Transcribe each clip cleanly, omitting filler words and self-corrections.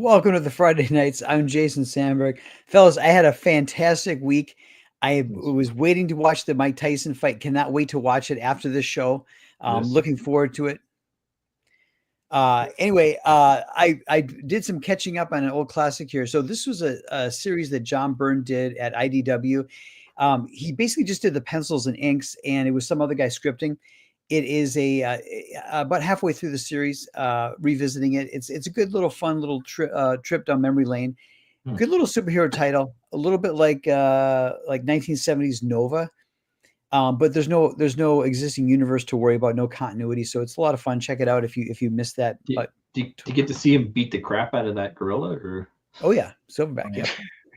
Welcome to the Friday Nights. I'm Jason Sandberg. Fellas, I had a fantastic week. I was waiting to watch the Mike Tyson fight. Cannot wait to watch it after this show. Yes. Looking forward to it. Anyway, I did some catching up on an old classic here. So this was a series that John Byrne did at IDW. He basically just did the pencils and inks, and it was some other guy scripting. It is about halfway through the series, revisiting it. It's a good little fun little trip down memory lane. Good little superhero title, a little bit like 1970s Nova. But there's no existing universe to worry about, no continuity. So it's a lot of fun. Check it out if you missed that. Do you get to see him beat the crap out of that gorilla? Or oh yeah, Silverback. Yep.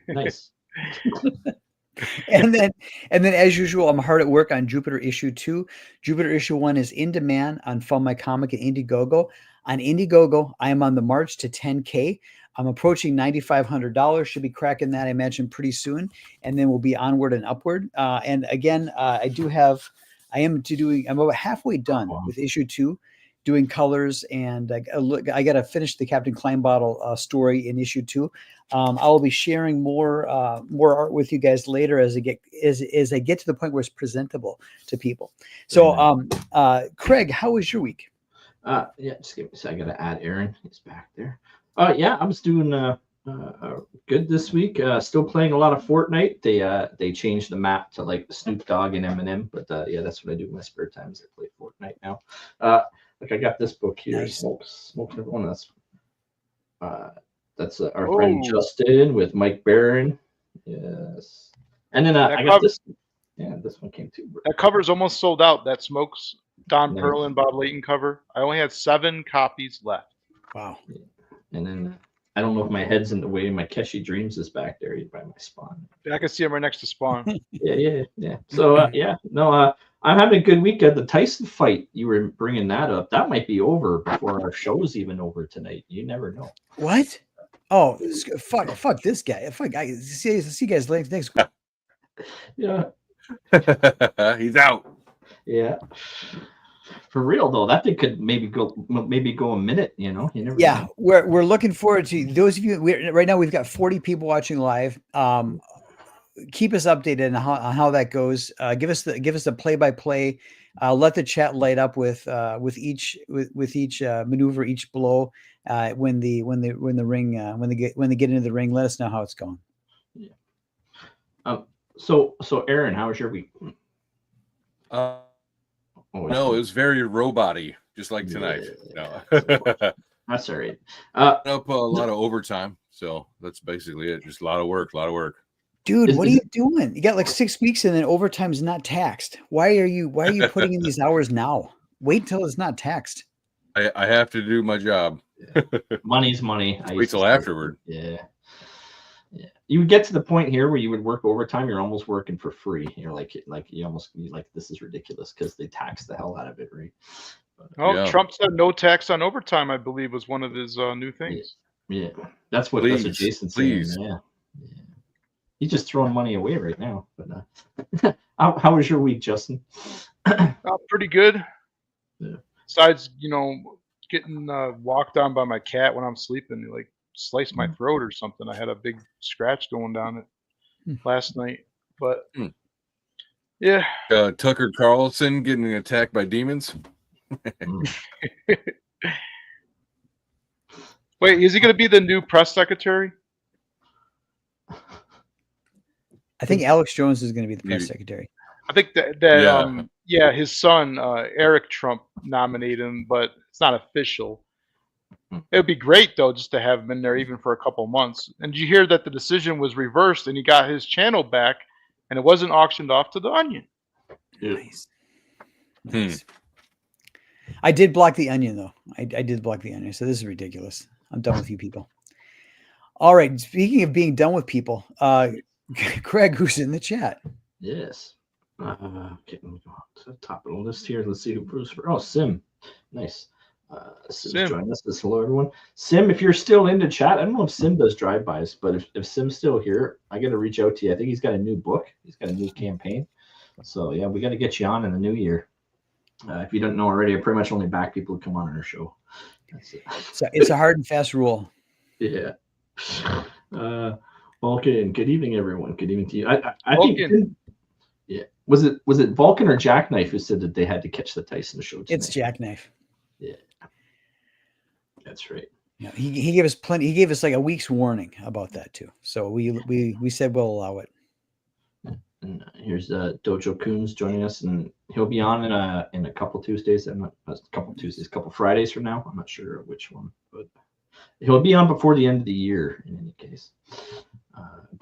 Nice. and then as usual, I'm hard at work on Jupiter issue 2. Jupiter issue 1 is in demand on Fund My Comic and Indiegogo. On Indiegogo, I am on the march to 10K. I'm approaching $9,500. Should be cracking that, I imagine, pretty soon, and then we'll be onward and upward. And again, I'm about halfway done with issue 2, doing colors, and I got to finish the Captain Kleinbottle story in issue 2. I will be sharing more art with you guys later as I get to the point where it's presentable to people. So, Craig, how was your week? Yeah, just give me a second. I got to add Aaron. He's back there. Yeah, I was doing good this week. Still playing a lot of Fortnite. They changed the map to like Snoop Dogg and Eminem, but yeah, that's what I do in my spare times. I play Fortnite now. Like I got this book here, nice. Smokes Everyone. That's our friend Justin with Mike Barron. Yes, and then I got this. Yeah, this one came too. That cover's almost sold out. That Smokes Don Perlin, Bob Layton cover. I only had 7 copies left. Wow. Yeah. And then I don't know if my head's in the way. My Keshi Dreams is back there by my Spawn. I can see him right next to Spawn. Yeah. So I'm having a good week. The Tyson fight, you were bringing that up. That might be over before our show's even over tonight. You never know. What? Oh, fuck this guy. Fuck, I see you guys next week. Yeah. He's out. Yeah. For real though, that thing could maybe go a minute. You know, you never. Yeah, know. we're looking forward to those of you. Right now we've got 40 people watching live. Keep us updated on how that goes. Give us the play-by-play. Let the chat light up with each maneuver, each blow. When they get into the ring, let us know how it's going. Yeah. So Aaron, how was your week? No, it was very robot-y, just like tonight. Yeah. No. That's all right. Up a lot of overtime, so that's basically it. Just a lot of work. Dude, what are you doing? You got like 6 weeks, and then overtime's not taxed. Why are you putting in these hours now? Wait till it's not taxed. I have to do my job. Money's money. Wait till afterward. Yeah. You would get to the point here where you would work overtime. You're almost working for free. You're like this is ridiculous because they tax the hell out of it, right? But, Trump said no tax on overtime. I believe was one of his new things. Yeah, that's what Jason's saying. Yeah. He's just throwing money away right now. But how was your week, Justin? Pretty good. Yeah. Besides, getting walked on by my cat when I'm sleeping, like sliced my throat or something. I had a big scratch going down it last night. But yeah. Tucker Carlson getting attacked by demons. Wait, is he going to be the new press secretary? I think Alex Jones is going to be the press secretary. I think that his son Eric Trump nominated him, but it's not official. It would be great though, just to have him in there even for a couple months. And did you hear that the decision was reversed and he got his channel back, and it wasn't auctioned off to the Onion? Nice. I did block the Onion though. I did block the Onion, so this is ridiculous. I'm done with you people. All right. Speaking of being done with people, Craig, who's in the chat? Yes. Okay, let me go to the top of the list here. Let's see who proves for. Oh, Sim. Nice. Sim joining us. Hello, everyone. Sim, if you're still in the chat, I don't know if Sim does drive-bys, but if Sim's still here, I got to reach out to you. I think he's got a new book. He's got a new campaign. So, yeah, we got to get you on in the new year. If you don't know already, I pretty much only back people who come on our show. That's it. So it's a hard and fast rule. Yeah. Vulcan. Good evening, everyone. Good evening to you. I Vulcan. think. Yeah. Was it Vulcan or Jackknife who said that they had to catch the Tyson show tonight? It's Jackknife. Yeah. That's right. Yeah, he gave us plenty. He gave us like a week's warning about that too. So we said we'll allow it. And here's Dojo Coons joining us, and he'll be on in a couple Tuesdays. Couple Fridays from now. I'm not sure which one, but he'll be on before the end of the year. In any case,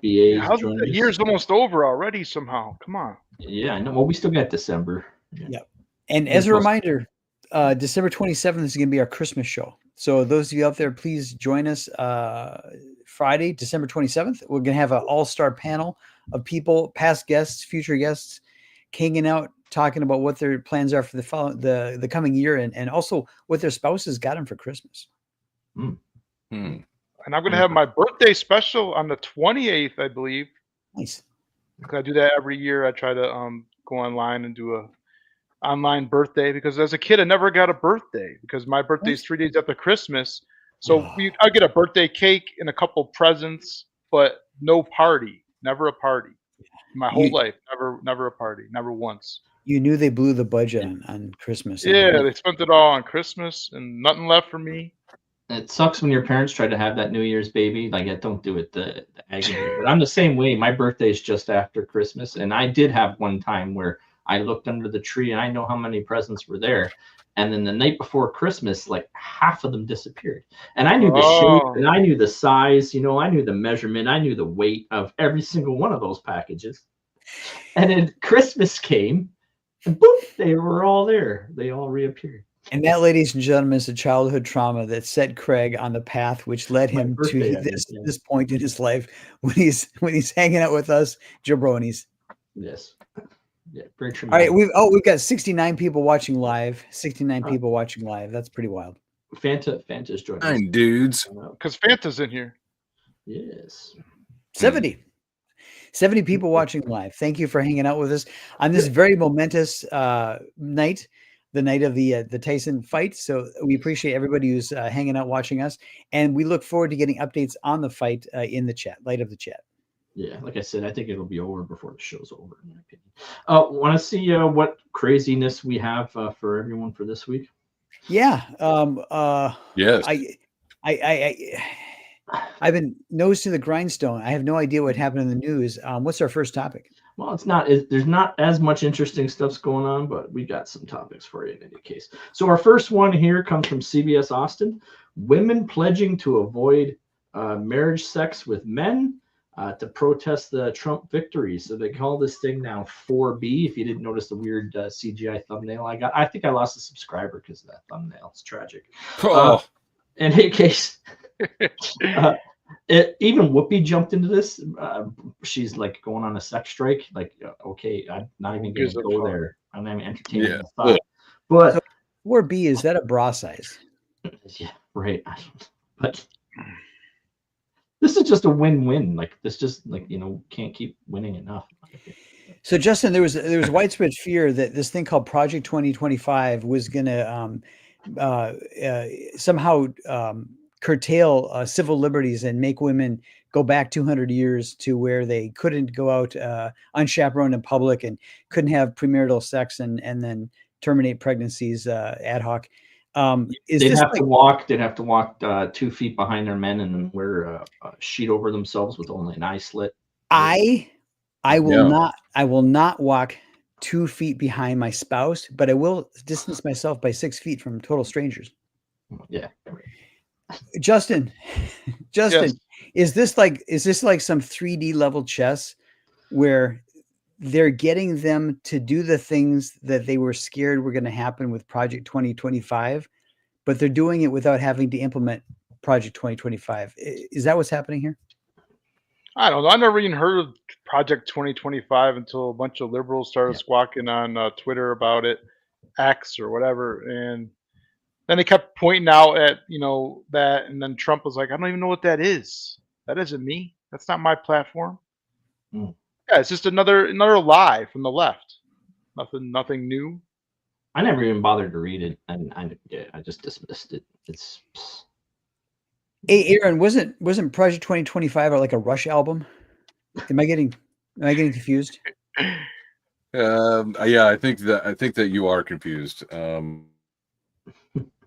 BA. How's the year's almost over already? Somehow, come on. Yeah, I know. Well, we still got December. Yep. And as a reminder, December 27th is going to be our Christmas show. So those of you out there, please join us Friday, December 27th. We're going to have an all-star panel of people, past guests, future guests, hanging out, talking about what their plans are for the coming year, and also what their spouses got them for Christmas. And I'm going to have my birthday special on the 28th, I believe. Nice. I do that every year. I try to go online and do a online birthday, because as a kid I never got a birthday because my birthday is 3 days after Christmas. So I get a birthday cake and a couple presents, but no party. Never a party. My whole life, never a party, never once. You knew they blew the budget on Christmas. Yeah, they spent it all on Christmas and nothing left for me. It sucks when your parents try to have that New Year's baby. Like, don't do it. The agony. But I'm the same way. My birthday is just after Christmas, and I did have one time where I looked under the tree and I know how many presents were there. And then the night before Christmas, like half of them disappeared. And I knew the shape and I knew the size, I knew the measurement. I knew the weight of every single one of those packages. And then Christmas came and boom, they were all there. They all reappeared. And that, ladies and gentlemen, is a childhood trauma that set Craig on the path which led him to this point in his life when he's hanging out with us jabronis. Yes. Yeah, all right, we've got 69 people watching live. 69 people watching live. That's pretty wild. Fanta's joining us. 9 dudes. Because Fanta's in here. Yes. 70 people watching live. Thank you for hanging out with us on this very momentous night, the night of the Tyson fight. So we appreciate everybody who's hanging out watching us, and we look forward to getting updates on the fight in the chat, light of the chat. Yeah, like I said, I think it'll be over before the show's over, in my opinion. Want to see what craziness we have for everyone for this week? Yeah. Yes. I've been nose to the grindstone. I have no idea what happened in the news. What's our first topic? Well, there's not as much interesting stuff's going on, but we got some topics for you in any case. So our first one here comes from CBS Austin. Women pledging to avoid marriage sex with men to protest the Trump victory. So they call this thing now 4B. If you didn't notice the weird CGI thumbnail I got, I think I lost a subscriber because of that thumbnail. It's tragic. In any case, even Whoopi jumped into this. She's like going on a sex strike. Like, okay, I'm not even going to go there. I'm not even entertaining the thought. But so 4B, is that a bra size? Yeah, right. But this is just a win-win. Like, this just can't keep winning enough. So Justin, there was widespread fear that this thing called Project 2025 was going to somehow curtail civil liberties and make women go back 200 years to where they couldn't go out unchaperoned in public and couldn't have premarital sex and then terminate pregnancies ad hoc. They'd have to walk 2 feet behind their men and then wear a sheet over themselves with only an eye slit. I will not walk 2 feet behind my spouse, but I will distance myself by 6 feet from total strangers. Yeah. Justin, Yes. is this like some 3D level chess where they're getting them to do the things that they were scared were going to happen with Project 2025, but they're doing it without having to implement Project 2025? Is that what's happening here? I don't know. I never even heard of Project 2025 until a bunch of liberals started squawking on Twitter about it, X or whatever. And then they kept pointing out at, that. And then Trump was like, I don't even know what that is. That isn't me. That's not my platform. Yeah, it's just another lie from the left. Nothing new. I never even bothered to read it, and I just dismissed it. Hey, Aaron, wasn't Project 2025 like a Rush album? Am I getting confused? Yeah, I think that you are confused.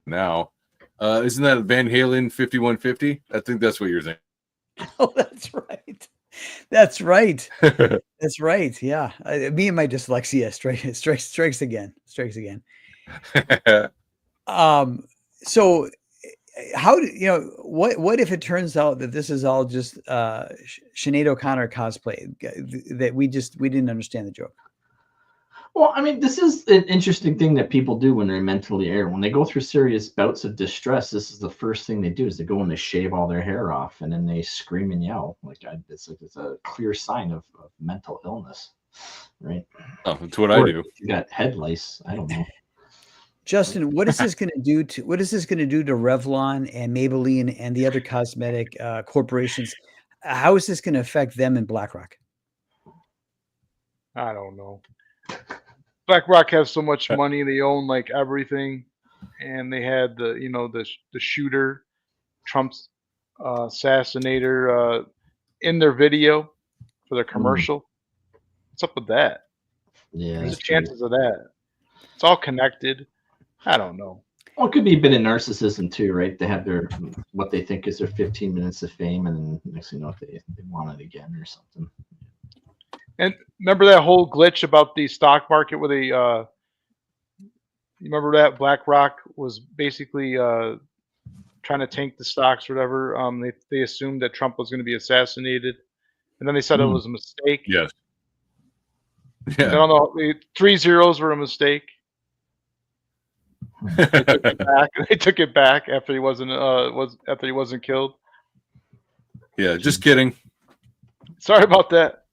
Now, isn't that Van Halen 5150? I think that's what you're thinking. Oh, that's right. That's right. That's right. Yeah, me and my dyslexia strikes again. Strikes again. So how do you know what if it turns out that this is all just Sinead O'Connor cosplay that we didn't understand the joke? Well, I mean, this is an interesting thing that people do when they're mentally ill. When they go through serious bouts of distress, this is the first thing they do is they go and they shave all their hair off and then they scream and yell. It's a clear sign of mental illness, right? Oh, that's what I do. You got head lice. I don't know. Justin, what is this going to do to Revlon and Maybelline and the other cosmetic corporations? How is this going to affect them in BlackRock? I don't know. BlackRock has so much money; they own like everything, and they had the shooter, Trump's assassinator, in their video for their commercial. What's up with that? Yeah, What's the chances of that? It's all connected. I don't know. Well, it could be a bit of narcissism too, right? They have their what they think is their 15 minutes of fame, and then next thing you know, they want it again or something. And remember that whole glitch about the stock market where they, you remember that BlackRock was basically trying to tank the stocks or whatever. They assumed that Trump was going to be assassinated, and then they said it was a mistake. Yes. Yeah. I don't know. 3 zeros were a mistake. They took it back. They took it back after he wasn't killed. Yeah, just kidding. Sorry about that.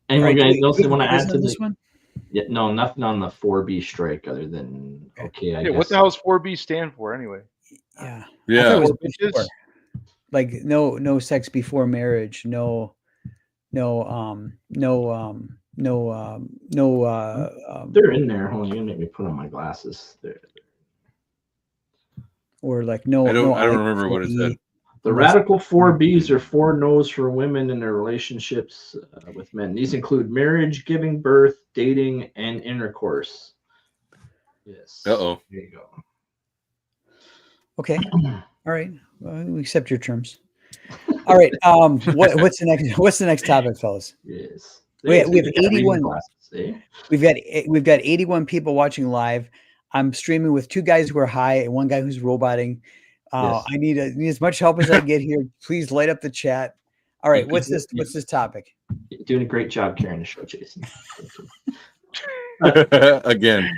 Anyway, guys, else they want to add to this one? Yeah, no, nothing on the 4B strike other than okay. I guess. What the hell does 4B stand for anyway? Yeah. Yeah. It was before. Like no sex before marriage, no. They're in there. Hold on, you're gonna make me put on my glasses. There. Or like no. I don't remember what it said. The radical 4Bs are 4 no's for women in their relationships with men. These include marriage, giving birth, dating, and intercourse. Yes. Uh-oh. There you go. Okay. All right. Well, we accept your terms. All right. What's the next topic, fellas? Yes. We have 81. Eh? We've got 81 people watching live. I'm streaming with 2 guys who are high and 1 guy who's roboting. Yes. I need as much help as I get here. Please light up the chat. All right. What's this topic? You're doing a great job carrying the show, Jason. Again.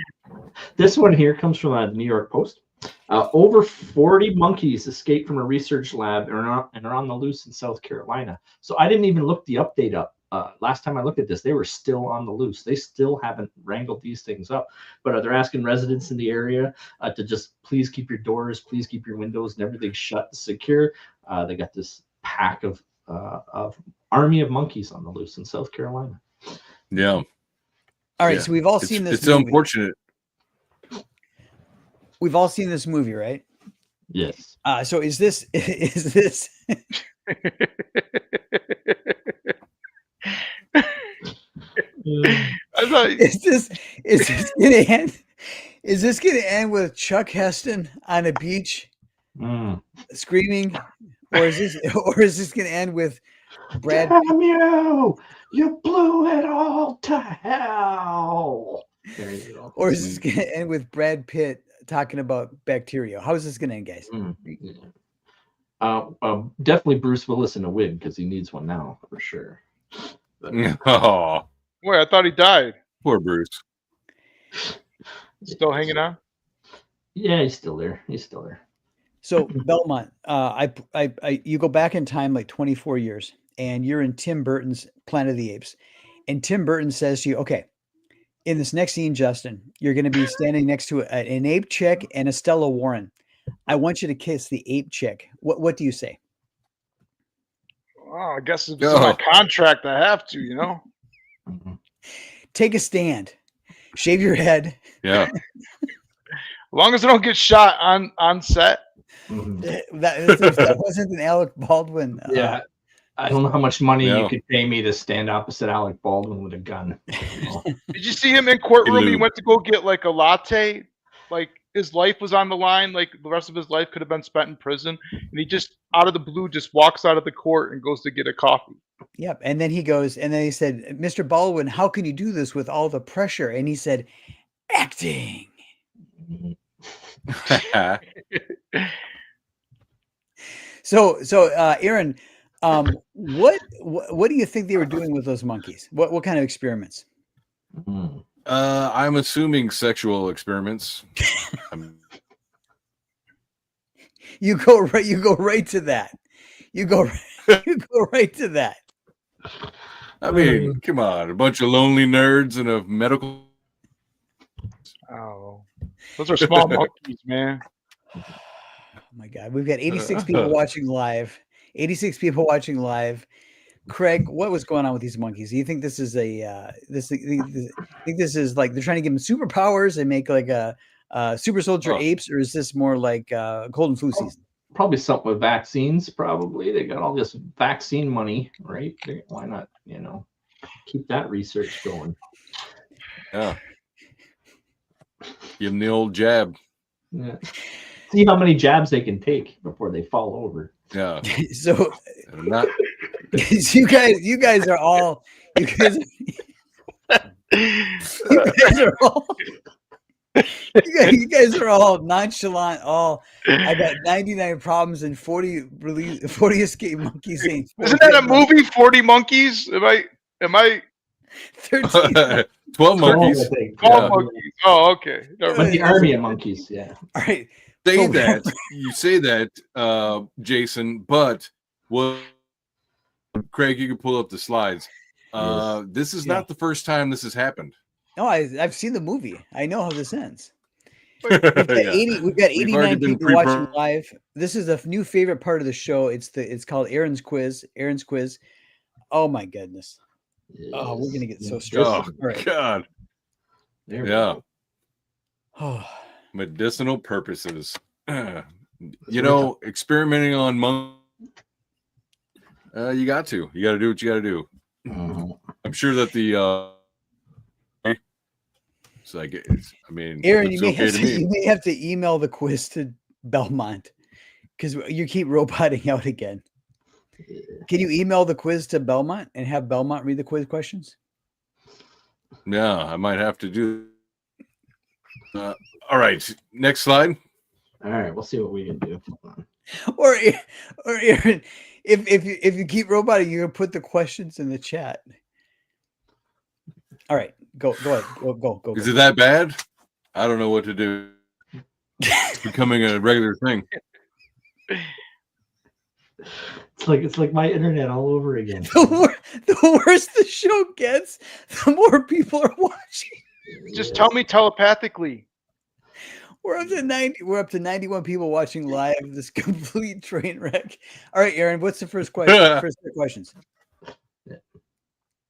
This one here comes from the New York Post. Over 40 monkeys escaped from a research lab and are on the loose in South Carolina. So I didn't even look the update up. Last time I looked at this, they were still on the loose. They still haven't wrangled these things up. But they're asking residents in the area to just please keep your doors, please keep your windows and everything shut and secure. They got this pack of army of monkeys on the loose in South Carolina. Yeah. All right. So we've all seen this. It's so unfortunate. We've all seen this movie, right? Yes. So is this is this gonna end with Chuck Heston on a beach screaming, or is this gonna end with Brad? Damn you blew it all to hell. There you go. Or is this gonna end with Brad Pitt talking about bacteria? How is this gonna end, guys? Definitely Bruce Willis in a wig because he needs one now for sure. Oh, wait, I thought he died. Poor Bruce. Still hanging on? Yeah, he's still there. So Belmont, you go back in time like 24 years, and you're in Tim Burton's Planet of the Apes, and Tim Burton says to you, "Okay, in this next scene, Justin, you're going to be standing next to an ape chick and a Stella Warren. I want you to kiss the ape chick." What do you say? Oh, I guess it's in my contract. I have to, you know. Take a stand, shave your head. Yeah. long as I don't get shot on set. That wasn't an Alec Baldwin. Yeah. I don't know how much money you could pay me to stand opposite Alec Baldwin with a gun. Did you see him in courtroom? He went to go get like a latte. Like his life was on the line. Like the rest of his life could have been spent in prison. And he just out of the blue just walks out of the court and goes to get a coffee. Yep. And then he goes, and then he said, Mr. Baldwin, how can you do this with all the pressure? And he said, acting. So Aaron, what do you think they were doing with those monkeys? What kind of experiments? I'm assuming sexual experiments. You go right to that. You go right to that. I mean, come on, a bunch of lonely nerds and a medical. Oh, those are small monkeys, man. Oh my God, we've got 86 people watching live. 86 people watching live. Craig, what was going on with these monkeys? Do you think this is I think this is like they're trying to give them superpowers and make like a super soldier apes, or is this more like cold and flu season? Probably something with vaccines. Probably they got all this vaccine money, right? Why not? Keep that research going. Yeah. Give them the old jab. Yeah. See how many jabs they can take before they fall over. Yeah. So not. you guys are all. You guys are all. You guys are all nonchalant. I got 99 problems and 40 escape monkeys. Isn't that a movie? 40 monkeys? Am I 13? 12 monkeys. 12 monkeys. Oh, okay. But the army of monkeys. Yeah. All right. You say that, Jason, but Craig, you can pull up the slides. This is not the first time this has happened. No, I've seen the movie. I know how this ends. We've got 89 people watching live. This is a new favorite part of the show. It's called Aaron's Quiz. Aaron's Quiz. Oh my goodness. Yes. Oh, we're gonna get so stressed. Oh God. Yeah. Medicinal purposes. Experimenting on monkeys. You got to do what you got to do. I'm sure that the it's like Aaron, you may have to email the quiz to Belmont because you keep roboting out again. Can you email the quiz to Belmont and have Belmont read the quiz questions? Yeah, I might have to do. All right, next slide. All right, we'll see what we can do. Or Aaron, if you keep roboting, you're gonna put the questions in the chat. All right, go ahead. Go. Is it that bad? I don't know what to do. It's becoming a regular thing. It's like my internet all over again. The worse the show gets, the more people are watching. Just tell me telepathically. We're up to 90. We're up to 91 people watching live. This complete train wreck. All right, Aaron, what's the first question? First questions.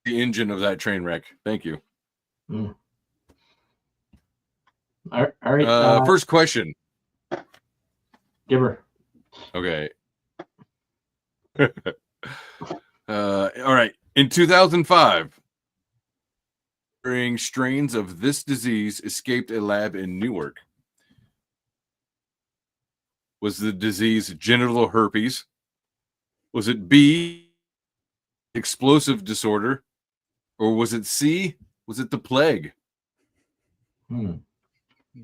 The engine of that train wreck. Thank you. All right. First question. Give her. Okay. All right. In 2005, strains of this disease escaped a lab in Newark. Was the disease genital herpes? Was it B, explosive disorder? Or was it C, was it the plague?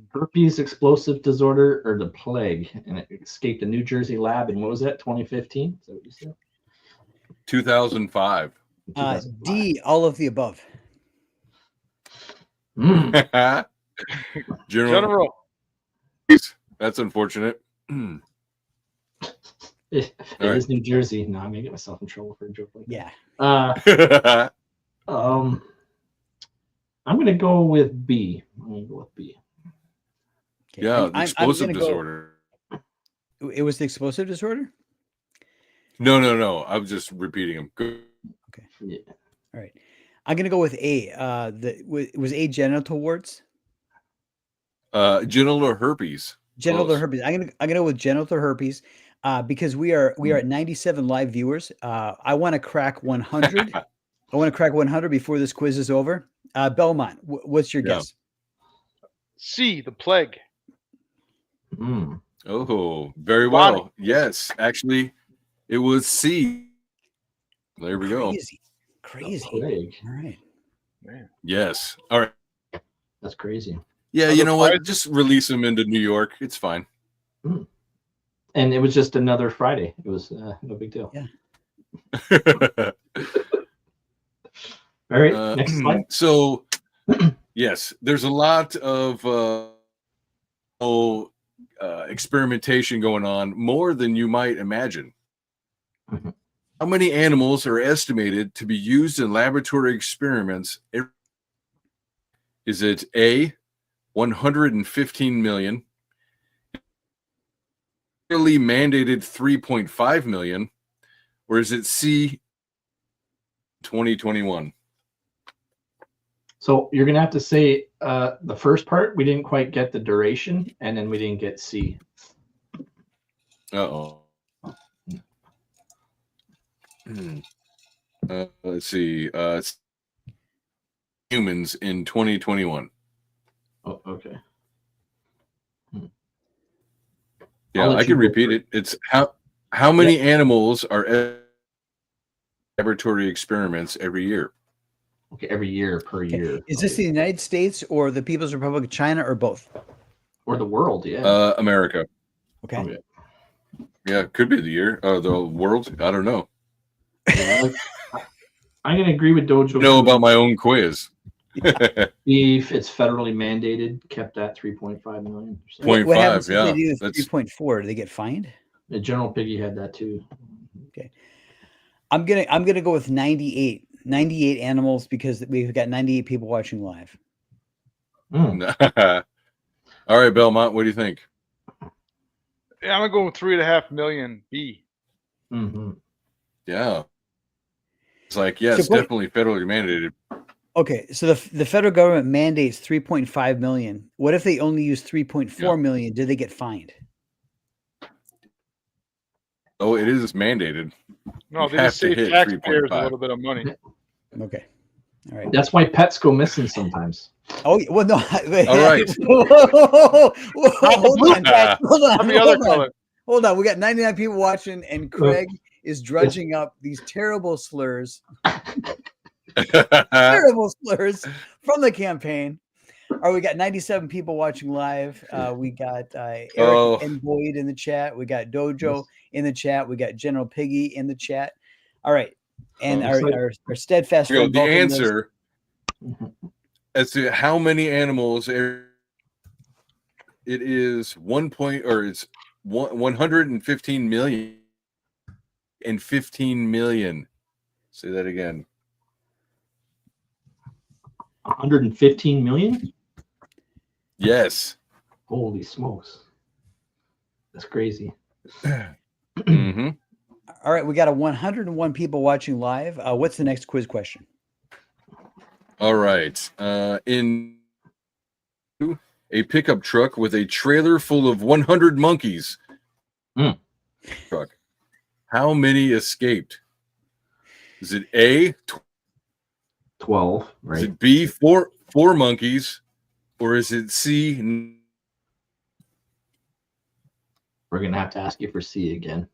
Herpes, explosive disorder, or the plague? And it escaped a New Jersey lab in, what was that, 2015? Is that what you said? 2005. D, all of the above. General. That's unfortunate. It is New Jersey. No, I'm gonna get myself in trouble for a joke like that. Yeah. I'm gonna go with B. Okay. Yeah, the explosive disorder. It was the explosive disorder? No. I was just repeating them. Good. Okay. Yeah. All right. I'm gonna go with A. Was A genital warts? Genital herpes. Genital Close. herpes. I'm gonna go with genital herpes because we are at 97 live viewers. I want to crack 100. I want to crack 100 before this quiz is over. Belmont, what's your Yeah. guess? C, the plague. Oh, very well. Yes, actually, it was C. There we go. Crazy. Plague. All right. Man. Yes. All right. That's crazy. Yeah, Other you know what? prizes? Just release them into New York. It's fine. And it was just another Friday. It was no big deal. Yeah. All right, next slide. So, yes, there's a lot of experimentation going on, more than you might imagine. How many animals are estimated to be used in laboratory experiments? Is it A, 115 million, clearly mandated 3.5 million, or is it C, 2021? So you're gonna have to say the first part. We didn't quite get the duration, and then we didn't get C. Uh-oh. Let's see. It's humans in 2021. Oh, okay. Yeah, I can repeat it. It's how many animals are laboratory experiments every year? Okay, every year per year. Is this the United States or the People's Republic of China or both? Or the world? Yeah. America. Okay. Yeah, could be the year. The world. I don't know. Yeah, I'm gonna agree with Dojo. Know about my own quiz. If it's federally mandated, kept at 3.5 million. So. 0.5, What happens if yeah. they do That's 3.4? Do they get fined? The General Piggy had that too. Okay. I'm gonna go with 98. 98 animals because we've got 98 people watching live. all right, Belmont. What do you think? Yeah, I'm gonna go with 3.5 million. B. Yeah. It's like, yes, So definitely federally mandated. Okay, so the federal government mandates 3.5 million. What if they only use 3.4 million? Do they get fined? Oh, it is mandated. No, You they have just to save hit taxpayers a 3.5. little bit of money. Okay. All right. That's why pets go missing sometimes. Oh, well, no. All right. Hold on. Tell me other color. Hold on. We got 99 people watching, and Craig is drudging up these terrible slurs. Terrible slurs from the campaign. All right, we got 97 people watching live. We got Eric and Boyd in the chat. We got Dojo in the chat. We got General Piggy in the chat. All right. And our steadfast friend, the answer as to how many animals it is 115 million and 15 million. Say that again. 115 million? Yes. Holy smokes. That's crazy. Mm-hmm. All right, we got 101 people watching live. What's the next quiz question? All right. In a pickup truck with a trailer full of 100 monkeys. Truck. How many escaped? Is it A, 12, right? Is it B, four monkeys, or is it C? We're gonna have to ask you for C again.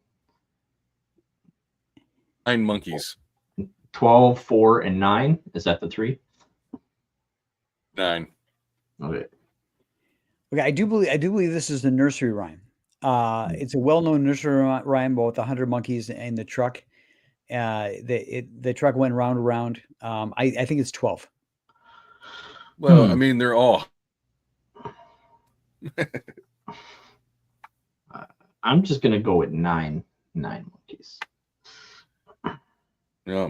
9 monkeys. 12, 4, and 9. Is that the 3? 9. Okay. Okay, I do believe this is the nursery rhyme. It's a well-known nursery rhyme about the 100 monkeys in the truck. The truck went round and round. I think it's 12. Well, I mean, they're all. I'm just gonna go with 9 monkeys. Yeah.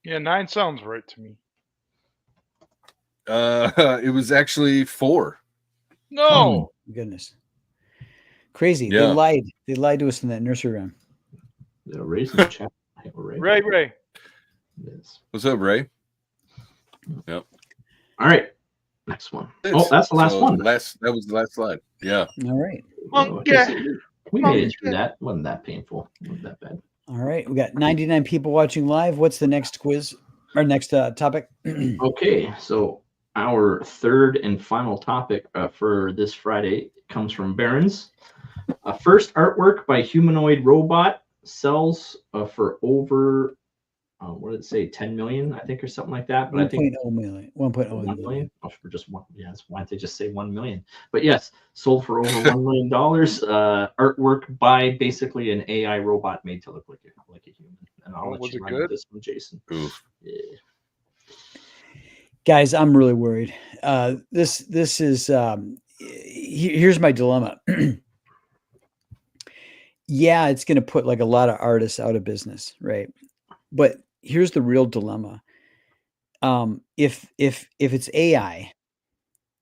Yeah, 9 sounds right to me. It was actually 4. No. Goodness. Crazy. Yeah. They lied to us in that nursery rhyme. Ray's in the chat. Ray. Yes. What's up, Ray? Yep. All right. Next one. Oh, that's the last one. That was the last slide. Yeah. All right. We made it through that. Wasn't that painful? Wasn't that bad? All right. We got 99 people watching live. What's the next quiz or next topic? Okay, so our third and final topic for this Friday comes from Barron's. First artwork by humanoid robot sells for over, what did it say, 10 million, I think, or something like that. But 1. I think 1.0 million. 1.0 million. Oh, for just one. Yes. Why don't they just say 1 million? But yes, sold for over $1 million. Artwork by basically an AI robot made to look like a human. And I'll let you run with this one, Jason. Oof. Yeah. Guys, I'm really worried. This is here's my dilemma. Yeah, it's going to put like a lot of artists out of business, right? But here's the real dilemma. If it's AI,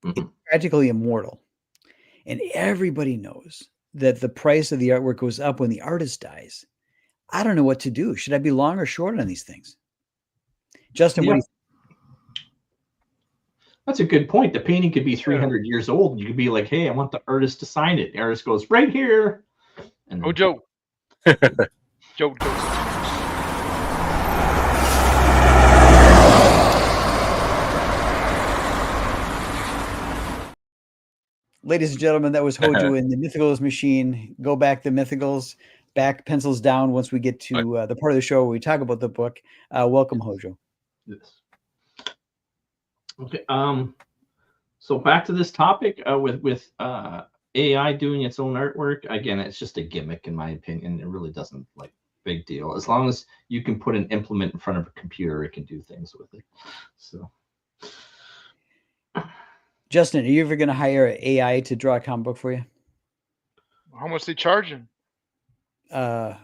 it's practically immortal, and everybody knows that the price of the artwork goes up when the artist dies. I don't know what to do. Should I be long or short on these things? Justin, what do you think? That's a good point. The painting could be 300 years old. You could be like, hey, I want the artist to sign it. The artist goes, right here. And Joe. Joe. Ladies and gentlemen, that was Hojo in the Mythicals machine. Go back the Mythicals, back pencils down once we get to the part of the show where we talk about the book. Welcome, Hojo. Yes. Okay. So back to this topic with AI doing its own artwork. Again, it's just a gimmick, in my opinion. It really doesn't big deal. As long as you can put an implement in front of a computer, it can do things with it. So, Justin, are you ever going to hire AI to draw a comic book for you? How much they charging? I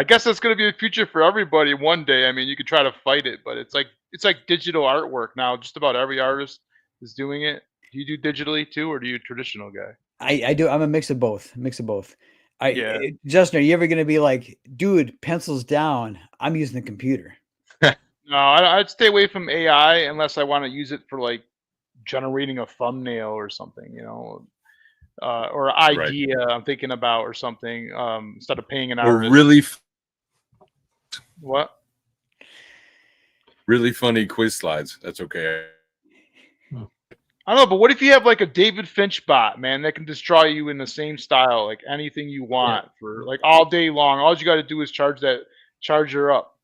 guess that's going to be the future for everybody one day. I mean, you could try to fight it, but it's like digital artwork now. Just about every artist is doing it. Do you do digitally too, or do you traditional guy? I do. I'm a mix of both. Justin, are you ever going to be like, dude, pencils down? I'm using the computer. No, I'd stay away from AI unless I want to use it for like generating a thumbnail or something, or idea I'm thinking about or something, instead of paying an artist. Or what? Really funny quiz slides. That's okay. I don't know, but what if you have like a David Finch bot, man, that can just draw you in the same style, like anything you want for like all day long. All you got to do is charge her up.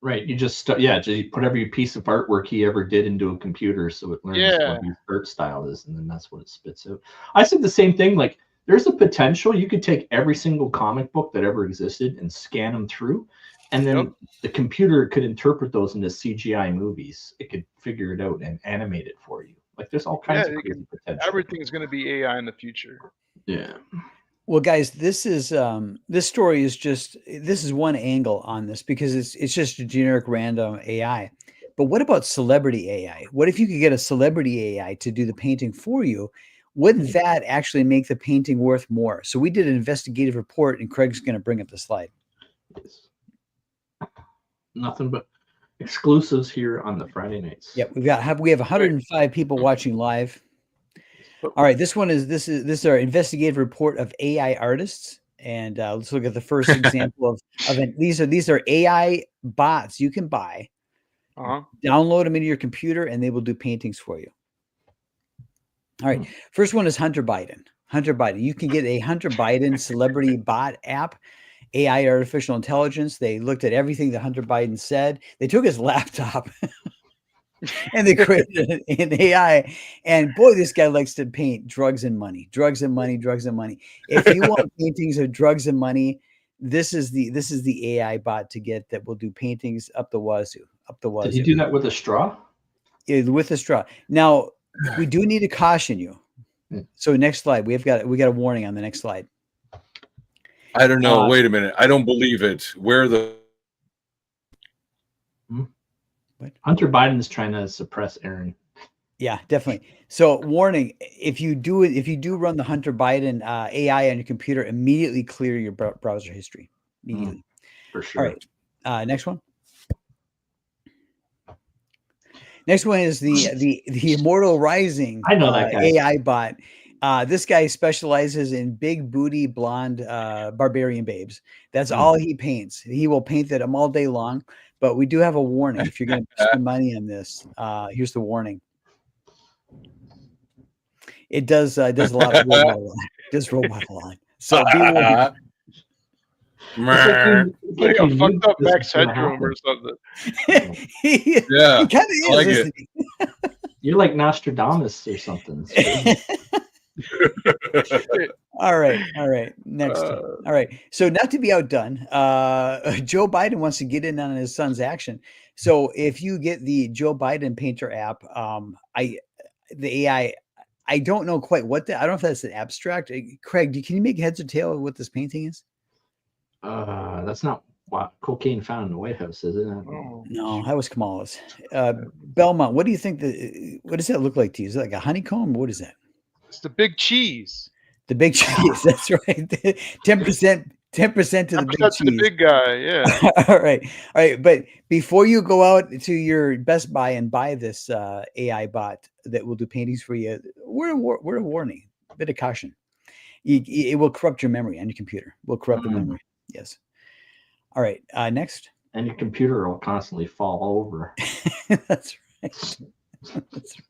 Right. You just put every piece of artwork he ever did into a computer, so it learns what his art style is, and then that's what it spits out. I said the same thing. Like, there's a potential you could take every single comic book that ever existed and scan them through, and then the computer could interpret those into CGI movies. It could figure it out and animate it for you. Like, there's all kinds of crazy potential. Everything's going to be AI in the future. Yeah. Well, guys, this story is one angle on this because it's just a generic random AI. But what about celebrity AI? What if you could get a celebrity AI to do the painting for you? Wouldn't that actually make the painting worth more? So we did an investigative report, and Craig's going to bring up the slide. Yes. Nothing but exclusives here on the Friday nights. Yep, we have 105 people watching live. All right, this is our investigative report of AI artists, and let's look at the first example of these are AI bots you can buy. Download them into your computer, and they will do paintings for you. All right, first one is Hunter Biden. Hunter Biden, you can get a Hunter Biden celebrity bot app. AI, artificial intelligence. They looked at everything that Hunter Biden said. They took his laptop. And they created an AI, and boy, this guy likes to paint drugs and money, drugs and money, drugs and money. If you want paintings of drugs and money, this is the AI bot to get that will do paintings up the wazoo. Did you do that with a straw? Yeah, with a straw. Now we do need to caution you. So next slide, we got a warning on the next slide. I don't know. Wait a minute. I don't believe it. Where the Hunter Biden is trying to suppress Aaron. Yeah, definitely. So warning, if you do run the Hunter Biden AI on your computer, immediately clear your browser history. Immediately. For sure. All right. Next one. Next one is the Immortal Rising I know that guy. AI bot. This guy specializes in big booty blonde barbarian babes. That's all he paints. He will paint them all day long. But we do have a warning. If you're going to spend money on this, here's the warning. It does a lot of robot line. Does robot line. So be warned. Like a fucked up Max Headroom or something. he kind of is, like isn't he? You're like Nostradamus or something. All right. Next. All right. So not to be outdone, Joe Biden wants to get in on his son's action. So if you get the Joe Biden Painter app, the AI, I don't know quite what I don't know if that's an abstract. Craig, can you make heads or tail of what this painting is? That's not what cocaine found in the White House, is it? No, that was Kamala's. Belmont, what do you think? What does that look like to you? Is it like a honeycomb? What is that? It's the big cheese. The big cheese. That's right. 10%. 10% to the big cheese. The big guy. Yeah. All right. But before you go out to your Best Buy and buy this AI bot that will do paintings for you, we're a warning, a bit of caution. It will corrupt your memory on your computer. Will corrupt the memory. Yes. All right. Next. And your computer will constantly fall over. That's right. That's right.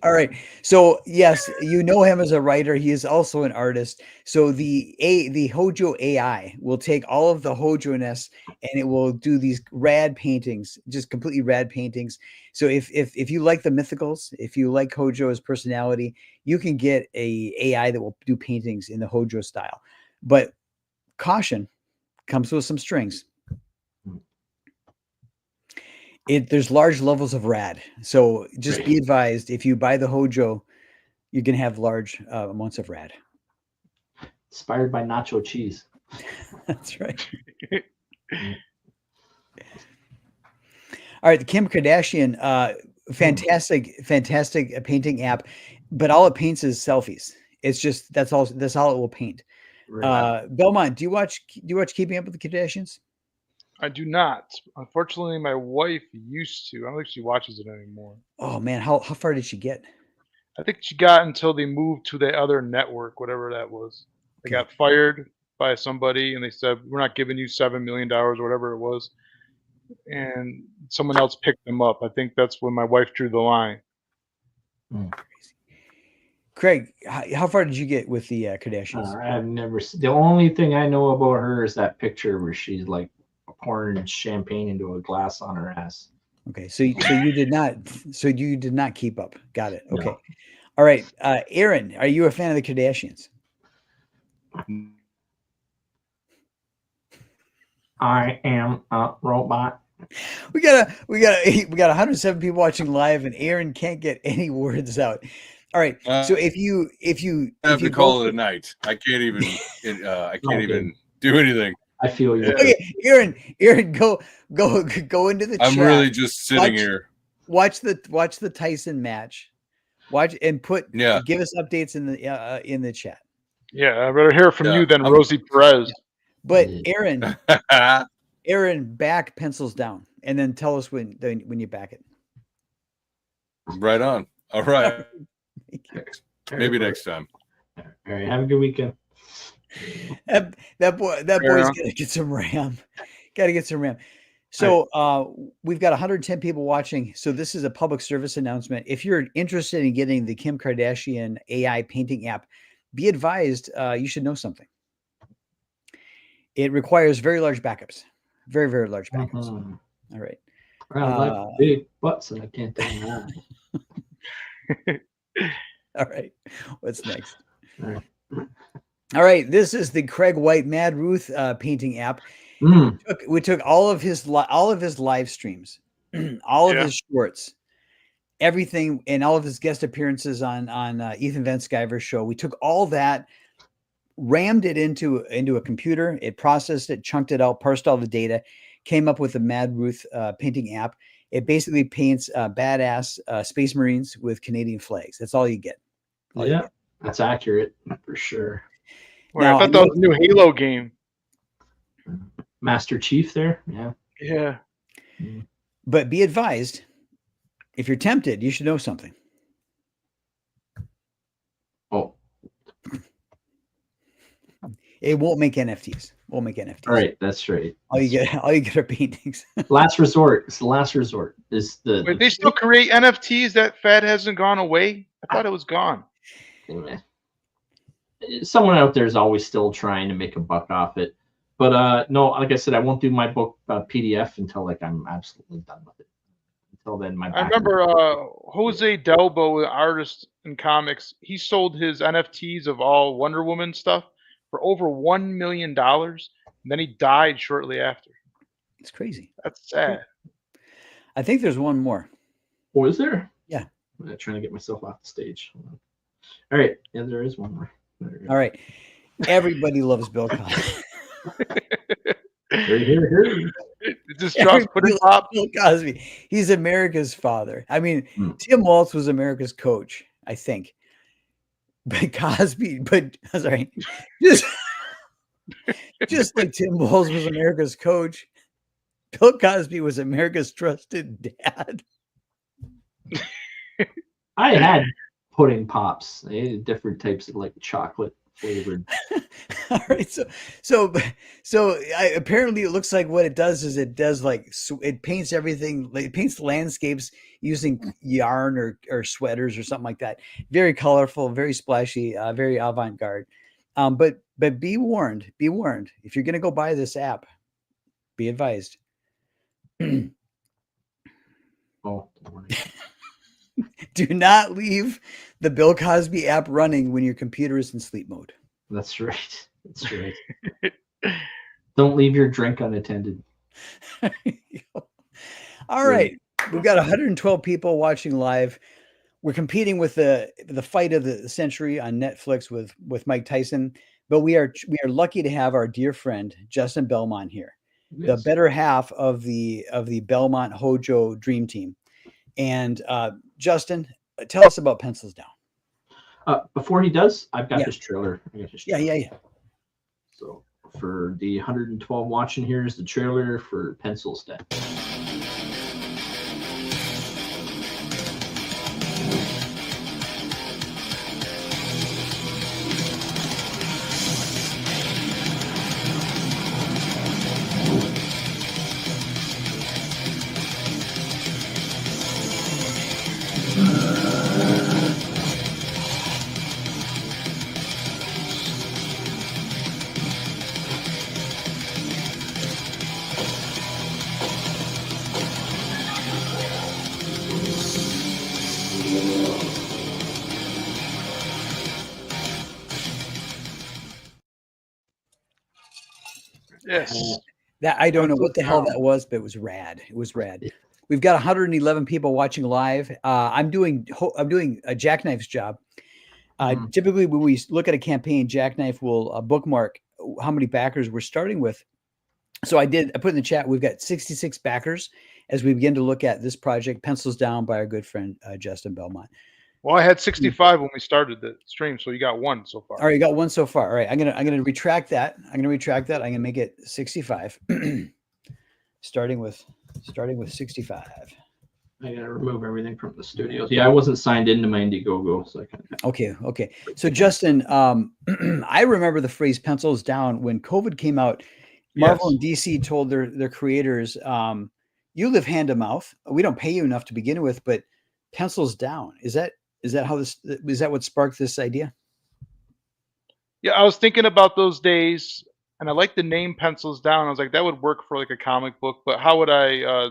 All right. So yes, you know him as a writer. He is also an artist. So the Hojo AI will take all of the Hojo-ness and it will do these rad paintings, just completely rad paintings. So if you like the mythicals, if you like Hojo's personality, you can get a AI that will do paintings in the Hojo style. But caution, comes with some strings. There's large levels of rad. So just be advised, if you buy the Hojo, you're going to have large amounts of rad. Inspired by nacho cheese. That's right. All right. The Kim Kardashian, fantastic painting app, but all it paints is selfies. It's just, that's all it will paint. Right. Belmont, do you watch Keeping Up with the Kardashians? I do not. Unfortunately, my wife used to. I don't think she watches it anymore. Oh man, how far did she get? I think she got until they moved to the other network, whatever that was. They got fired by somebody, and they said, "We're not giving you $7 million," or whatever it was. And someone else picked them up. I think that's when my wife drew the line. Craig, how far did you get with the Kardashians? I've never. The only thing I know about her is that picture where she's like pouring champagne into a glass on her ass. Okay, so you did not keep up. Got it. Okay. No. All right. Aaron, are you a fan of the Kardashians? I am a robot. We got 107 people watching live, and Aaron can't get any words out. All right. So if you have to call it a night, I can't even even do anything. I feel you. Okay, Aaron, go into the chat. I'm really just sitting here. Watch the Tyson match. Watch and give us updates in the chat. Yeah, I'd rather hear from you than Rosie Perez. But Aaron, back pencils down, and then tell us when you back it. Right on. All right. Maybe next time. All right. Have a good weekend. That boy's gotta get some RAM. So we've got 110 people watching. So this is a public service announcement. If you're interested in getting the Kim Kardashian AI painting app, be advised you should know something. It requires very large backups. Very, very large backups. All right. I like big butts, and I can't tell you that. All right. What's next? All right. This is the Craig White Mad Ruth painting app. We took all of his live streams, all of his shorts, everything, and all of his guest appearances on Ethan Van Sciver's show. We took all that, rammed it into a computer. It processed it, chunked it out, parsed all the data, came up with the Mad Ruth painting app. It basically paints badass Space Marines with Canadian flags. That's all you get. That's accurate for sure. Well, now, I thought that was a new Halo game. Master Chief there. Yeah. But be advised, If you're tempted, you should know something. Oh, It won't make NFTs. Won't make NFTs. all right, that's right. All you get are paintings. Last resort. It's the last resort. Is Wait, they still create NFTs? That fad hasn't gone away? I thought it was gone. Someone out there is always still trying to make a buck off it. But no, like I said, I won't do my book PDF until like I'm absolutely done with it. Until then, my I remember Jose Delbo, an artist in comics. He sold his NFTs of all Wonder Woman stuff for over $1 million, and then he died shortly after. It's crazy. That's sad. I think there's one more. Oh, is there? Yeah. I'm trying to get myself off the stage. All right. Yeah, there is one more. All right. Everybody loves Bill Cosby. Here. It just drops pudding pop. Bill Cosby. He's America's father. I mean, Tim Waltz was America's coach, I think. But Cosby, sorry, just like Tim Waltz was America's coach, Bill Cosby was America's trusted dad. I had pudding pops. They had different types of like chocolate flavored. All right, apparently it looks like what it does is it paints everything. It paints landscapes using yarn or sweaters or something like that. Very colorful, very splashy, very avant-garde. But be warned. If you're going to go buy this app, be advised. Oh, do not leave the Bill Cosby app running when your computer is in sleep mode. That's right. That's right. Don't leave your drink unattended. All right. We've got 112 people watching live. We're competing with the fight of the century on Netflix with Mike Tyson, but we are lucky to have our dear friend Justin Belmont here, the better half of the Belmont Hojo Dream Team. And Justin, tell us about Pencils Down. Before he does, I've got his trailer. Yeah. So for the 112 watching, here's the trailer for Pencils Down. Yes. That I don't know what the hell that was, but it was rad. It was rad. We've got 111 people watching live. I'm doing a Jackknife's job. Typically, when we look at a campaign, Jackknife will bookmark how many backers we're starting with. So I put in the chat, we've got 66 backers as we begin to look at this project, Pencils Down, by our good friend Justin Belmont. Well, I had 65 when we started the stream, so you got one so far. All right, you got one so far. All right, I'm gonna retract that. I'm gonna make it 65. starting with 65. I gotta remove everything from the studios. Yeah, I wasn't signed into my Indiegogo, so I kind of. Okay. So Justin, I remember the phrase "pencils down" when COVID came out. Marvel and DC told their creators, "You live hand to mouth. We don't pay you enough to begin with, but pencils down." Is that what sparked this idea? Yeah, I was thinking about those days, and I like the name Pencils Down. I was like, that would work for like a comic book, but how would I,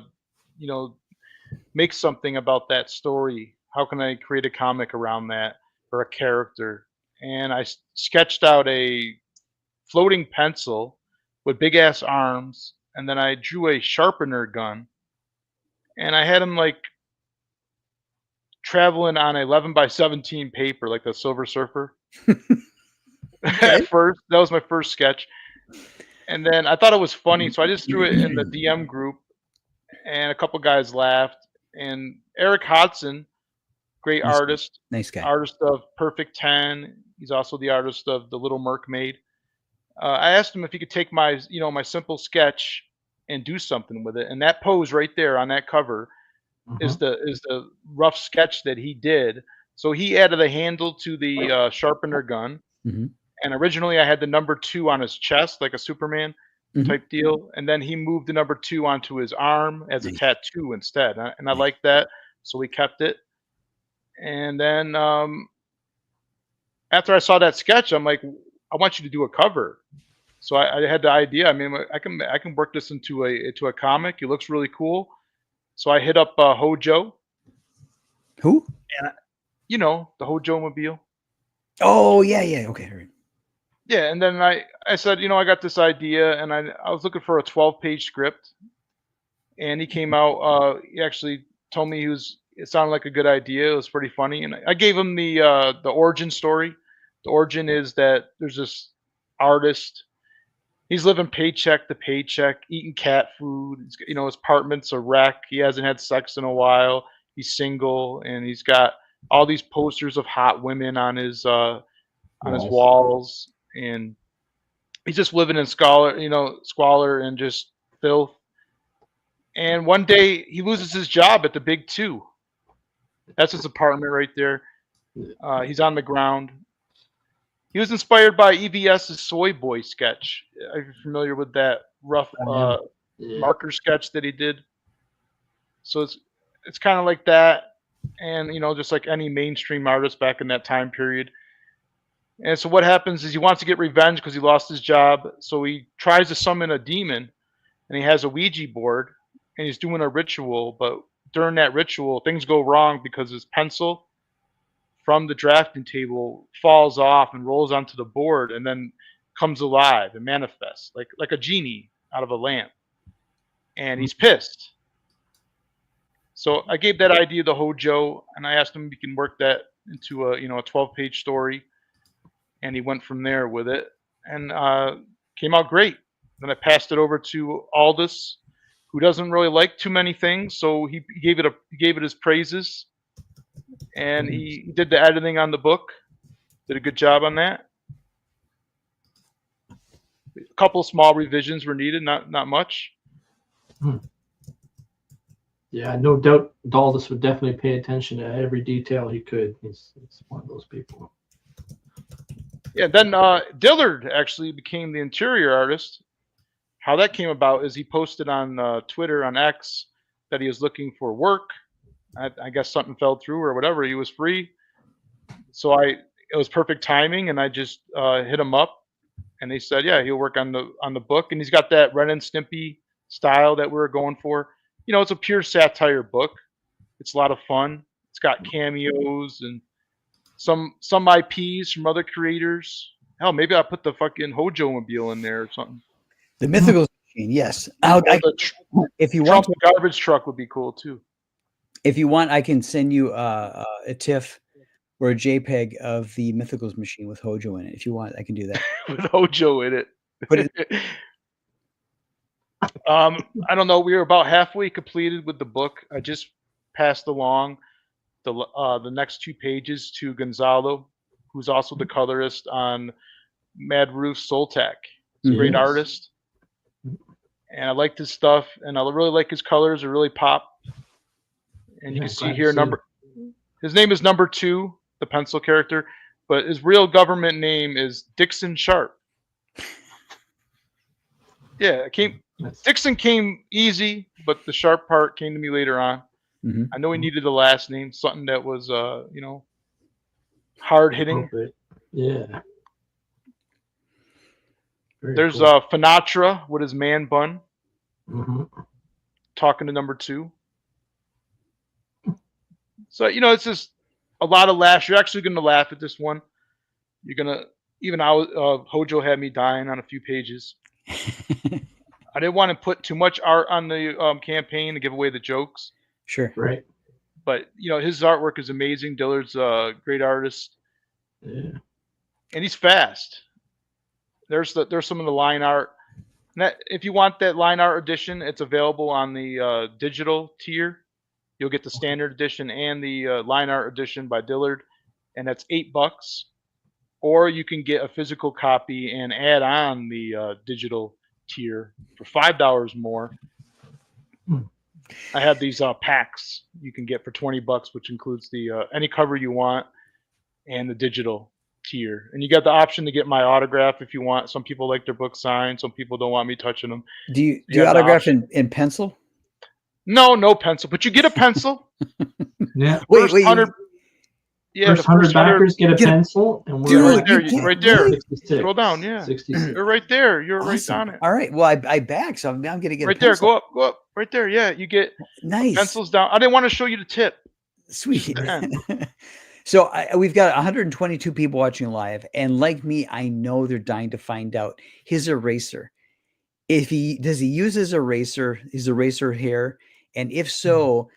make something about that story? How can I create a comic around that or a character? And I sketched out a floating pencil with big ass arms, and then I drew a sharpener gun, and I had him like traveling on 11 by 17 paper, like the Silver Surfer. At first, that was my first sketch, and then I thought it was funny, so I just threw it in the DM group, and a couple guys laughed. And Eric Hodson, great artist, nice guy, artist of Perfect 10. He's also the artist of The Little Mermaid. I asked him if he could take my simple sketch and do something with it, and that pose right there on that cover is the rough sketch that he did. So he added a handle to the sharpener gun, Mm-hmm. and originally I had the number 2 on his chest, like a Superman Mm-hmm. type deal, and then he moved the number 2 onto his arm as a Nice. tattoo instead, and I Nice. liked that, so we kept it. And then after I saw that sketch, I'm like, I want you to do a cover. So I had the idea. I mean, I can work this into a comic. It looks really cool. So I hit up Hojo, Who? and you know the Hojo mobile. Oh, yeah. Okay. All right. Yeah, and then I said, I got this idea, and I was looking for a 12-page script, and he came out. He actually told me it sounded like a good idea. It was pretty funny, and I gave him the origin story. The origin is that there's this artist. He's living paycheck to paycheck, eating cat food. His apartment's a wreck. He hasn't had sex in a while. He's single, and he's got all these posters of hot women on his walls, and he's just living in squalor and just filth. And one day he loses his job at the Big Two. That's his apartment right there. He's on the ground. He was inspired by EVS's Soy Boy sketch. Are you familiar with that rough marker sketch that he did? So it's kind of like that, and just like any mainstream artist back in that time period. And so what happens is he wants to get revenge because he lost his job. So he tries to summon a demon, and he has a Ouija board, and he's doing a ritual. But during that ritual, things go wrong because his pencil from the drafting table falls off and rolls onto the board, and then comes alive and manifests like a genie out of a lamp. And he's pissed. So I gave that idea to Hojo, and I asked him if he can work that into a 12-page story, and he went from there with it, and came out great. Then I passed it over to Aldous, who doesn't really like too many things, so he gave it his praises, and he did the editing on the book, did a good job on that. A couple small revisions were needed, not much. Yeah, no doubt Aldous would definitely pay attention to every detail he could. He's one of those people. Yeah, then Dillard actually became the interior artist. How that came about is he posted on Twitter, on X, that he was looking for work. I guess something fell through or whatever. He was free. So it was perfect timing, and I just hit him up, and they said, yeah, he'll work on the book, and he's got that Ren and Stimpy style that we were going for. It's a pure satire book. It's a lot of fun. It's got cameos and some IPs from other creators. Hell, maybe I'll put the fucking Hojo mobile in there or something. The Mythical Machine, yes. If you want, the garbage truck would be cool too. If you want, I can send you a TIFF or a JPEG of the Mythicals machine with Hojo in it. If you want, I can do that. With Hojo in it. Put it. I don't know. We were about halfway completed with the book. I just passed along the next 2 pages to Gonzalo, who's also the colorist on Mad Roof Soltak. He's a great artist, and I liked his stuff, and I really like his colors. They really pop. And you can see here his name is number 2, the pencil character, but his real government name is Dixon Sharp. Yeah, Dixon came easy, but the Sharp part came to me later on. Mm-hmm. I know he needed a last name, something that was hard hitting. Yeah. Very There's cool. Finatra with his man bun, talking to number 2. So it's just a lot of laughs. You're actually going to laugh at this one. You're gonna Hojo had me dying on a few pages. I didn't want to put too much art on the campaign to give away the jokes. Sure. Right. But his artwork is amazing. Dillard's a great artist. Yeah. And he's fast. There's some of the line art. If you want that line art edition, it's available on the digital tier. You'll get the standard edition and the line art edition by Dillard, and that's $8. Or you can get a physical copy and add on the digital tier for $5 more. I have these packs you can get for $20, which includes the any cover you want and the digital tier. And you got the option to get my autograph if you want. Some people like their book signed. Some people don't want me touching them. Do you So have the autograph option. in pencil? No pencil, but you get a pencil. Yeah. Wait, First 100. Yeah, First 100 backers get a Get a- pencil, and Dude, we're right there, you get- right there. really? 66. Scroll down, yeah. 66. You're right there. You're Awesome. right on it. All right. Well, I back, so I'm going to get Right a there. pencil. Go up. Right there. Yeah, you get Nice. pencils down. I didn't want to show you the tip. Sweet. The end. So we've got 122 people watching live, and like me, I know they're dying to find out his eraser. Does he use his eraser hair, and if so,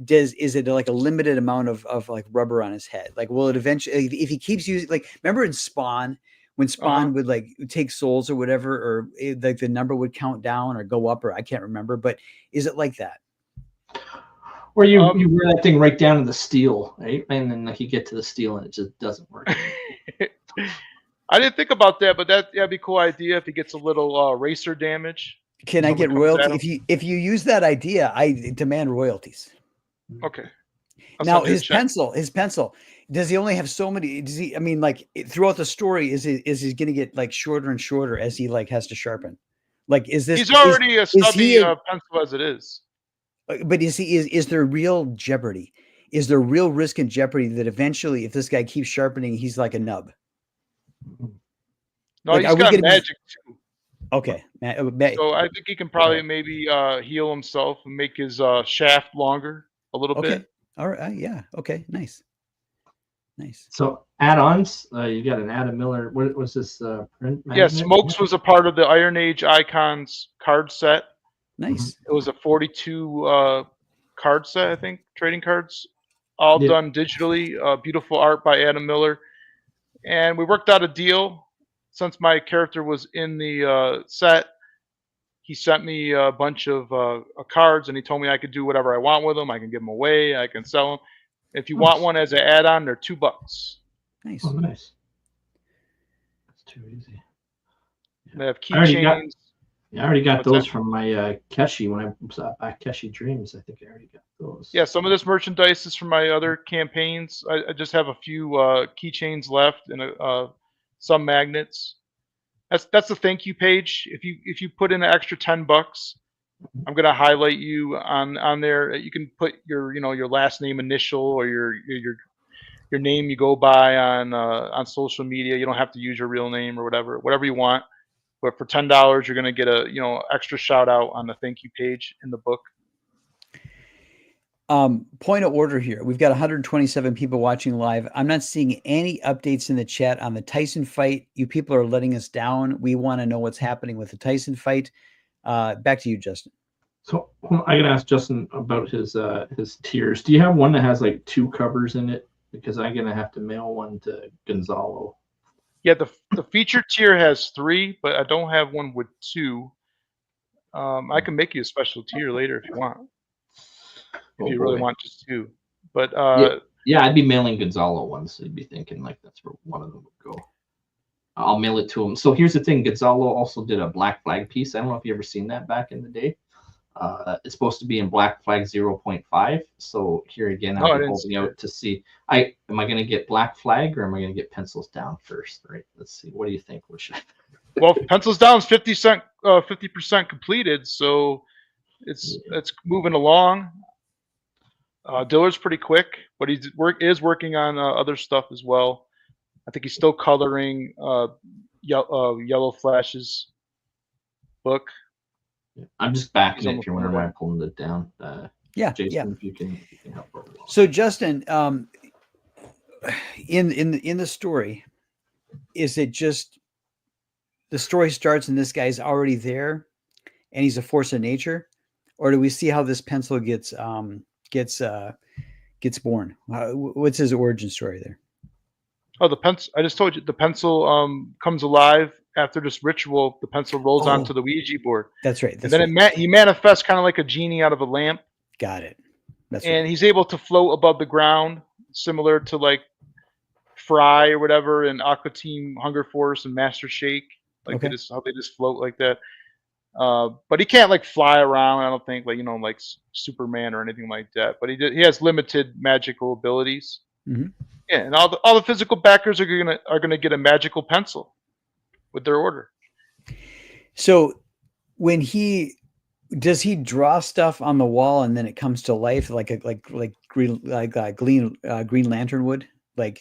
is it like a limited amount of like rubber on his head? Like, will it eventually, if he keeps using, like, remember in Spawn when Spawn would like take souls or whatever, or like the number would count down or go up, or I can't remember, but is it like that? Or you wear that thing right down to the steel, right? And then like you get to the steel and it just doesn't work. I didn't think about that, but that'd be a cool idea if he gets a little racer damage. Can I get royalty if you use that idea? I demand royalties. Okay. Now his pencil. Does he only have so many? Does he? I mean, like throughout the story, is he going to get like shorter and shorter as he like has to sharpen? Like, is this? He's already a stubby pencil as it is. But is there real jeopardy? Is there real risk and jeopardy that eventually, if this guy keeps sharpening, he's like a nub? No, like, he's got magic too. Okay. So I think he can probably maybe heal himself and make his shaft longer a little bit. All right. Yeah. Okay. Nice. So add-ons, you got an Adam Miller. What was this print? Yeah, Smokes was a part of the Iron Age Icons card set. Nice. It was a 42 card set, I think, trading cards, all done digitally. Beautiful art by Adam Miller, and we worked out a deal. Since my character was in the set, he sent me a bunch of cards, and he told me I could do whatever I want with them. I can give them away. I can sell them. If you want one as an add-on, they're $2. Nice. Oh, nice. That's too easy. They have keychains. I already got those from my Keshi when I was at Keshi Dreams. I think I already got those. Yeah, some of this merchandise is from my other campaigns. I just have a few keychains left and some magnets. That's the thank you page. If you put in an extra $10, I'm gonna highlight you on there. You can put your your last name initial or your name you go by on social media. You don't have to use your real name or whatever you want. But for $10, you're gonna get a extra shout out on the thank you page in the book. Point of order here. We've got 127 people watching live. I'm not seeing any updates in the chat on the Tyson fight. You people are letting us down. We want to know what's happening with the Tyson fight. Back to you, Justin. So I gotta ask Justin about his tiers. Do you have one that has like 2 covers in it? Because I'm gonna have to mail one to Gonzalo. Yeah, the featured tier has 3, but I don't have one with 2. I can make you a special tier later if you want. If you really want just 2. But yeah, I'd be mailing Gonzalo one, so you'd be thinking like that's where one of them would go. I'll mail it to him. So here's the thing: Gonzalo also did a Black Flag piece. I don't know if you ever seen that back in the day. It's supposed to be in Black Flag 0.5. So here again, I'll be holding out to see. Am I going to get Black Flag or am I going to get Pencils Down first? Right. Let's see. What do you think? Well, Pencils Down is 50% completed, so it's moving along. Dillard's pretty quick, but he is working on other stuff as well. I think he's still coloring Yellow Flash's book. I'm just backing it if you're wondering why I'm pulling it down. Jason, if you can help. So Justin, in the story, is it just the story starts and this guy's already there, and he's a force of nature, or do we see how this pencil gets born? What's his origin story there? Oh, the pencil! I just told you the pencil comes alive after this ritual. The pencil rolls onto the Ouija board. That's right. And then he manifests kind of like a genie out of a lamp. Got it. That's and he's able to float above the ground, similar to like Fry or whatever in Aqua Team Hunger Force and Master Shake. Like how they just float like that. But he can't like fly around. I don't think like like Superman or anything like that. But he has limited magical abilities. Mhm. Yeah, and all the physical backers are gonna get a magical pencil with their order. So when does he draw stuff on the wall and then it comes to life like Green Lantern would? Like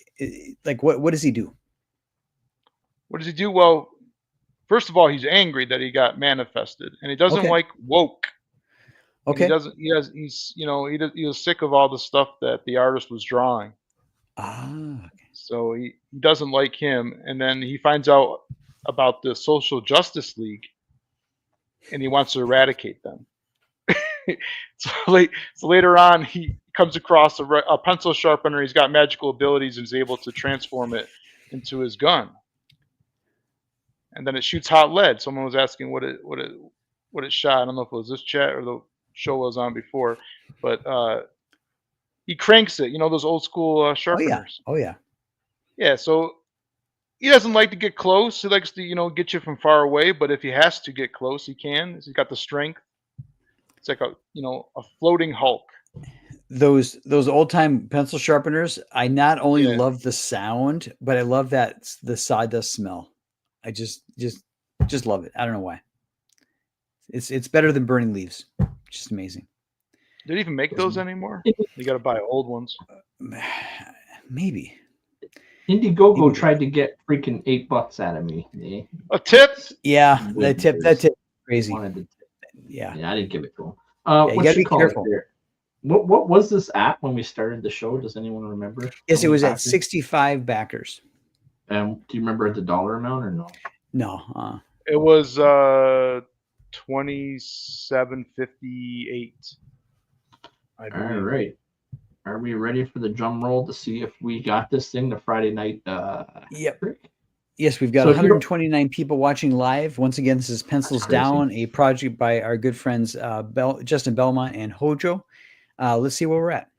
what does he do? What does he do? Well, first of all, he's angry that he got manifested, and he doesn't Okay. like woke. And Okay. he doesn't. He was sick of all the stuff that the artist was drawing. Ah. So he doesn't like him, and then he finds out about the Social Justice League, and he wants to eradicate them. So later on, he comes across a pencil sharpener. He's got magical abilities and is able to transform it into his gun, and then it shoots hot lead. Someone was asking what it shot. I don't know if it was this chat or the show I was on before, but he cranks it. You know those old school Oh yeah. sharpeners. Oh yeah. Yeah. So he doesn't like to get close. He likes to get you from far away. But if he has to get close, he can. He's got the strength. It's like a floating Hulk. Those old time pencil sharpeners, I not only Yeah. love the sound, but I love the sawdust smell. I just love it. I don't know why. It's better than burning leaves. Just amazing. Did they even make those anymore? You got to buy old ones. Maybe. Indiegogo tried to get freaking $8 out of me. A tip? Yeah, that tip is crazy. Yeah, I didn't give it to him. You gotta be careful. What was this at when we started the show? Does anyone remember? Yes, it was at 65 backers. Do you remember the dollar amount or no? No. It was $27.58. All right. Are we ready for the drum roll to see if we got this thing the Friday night? Yep. Trick? Yes, we've got 129 people watching live. Once again, this is Pencils Down, a project by our good friends Justin Belmont and Hojo. Let's see where we're at.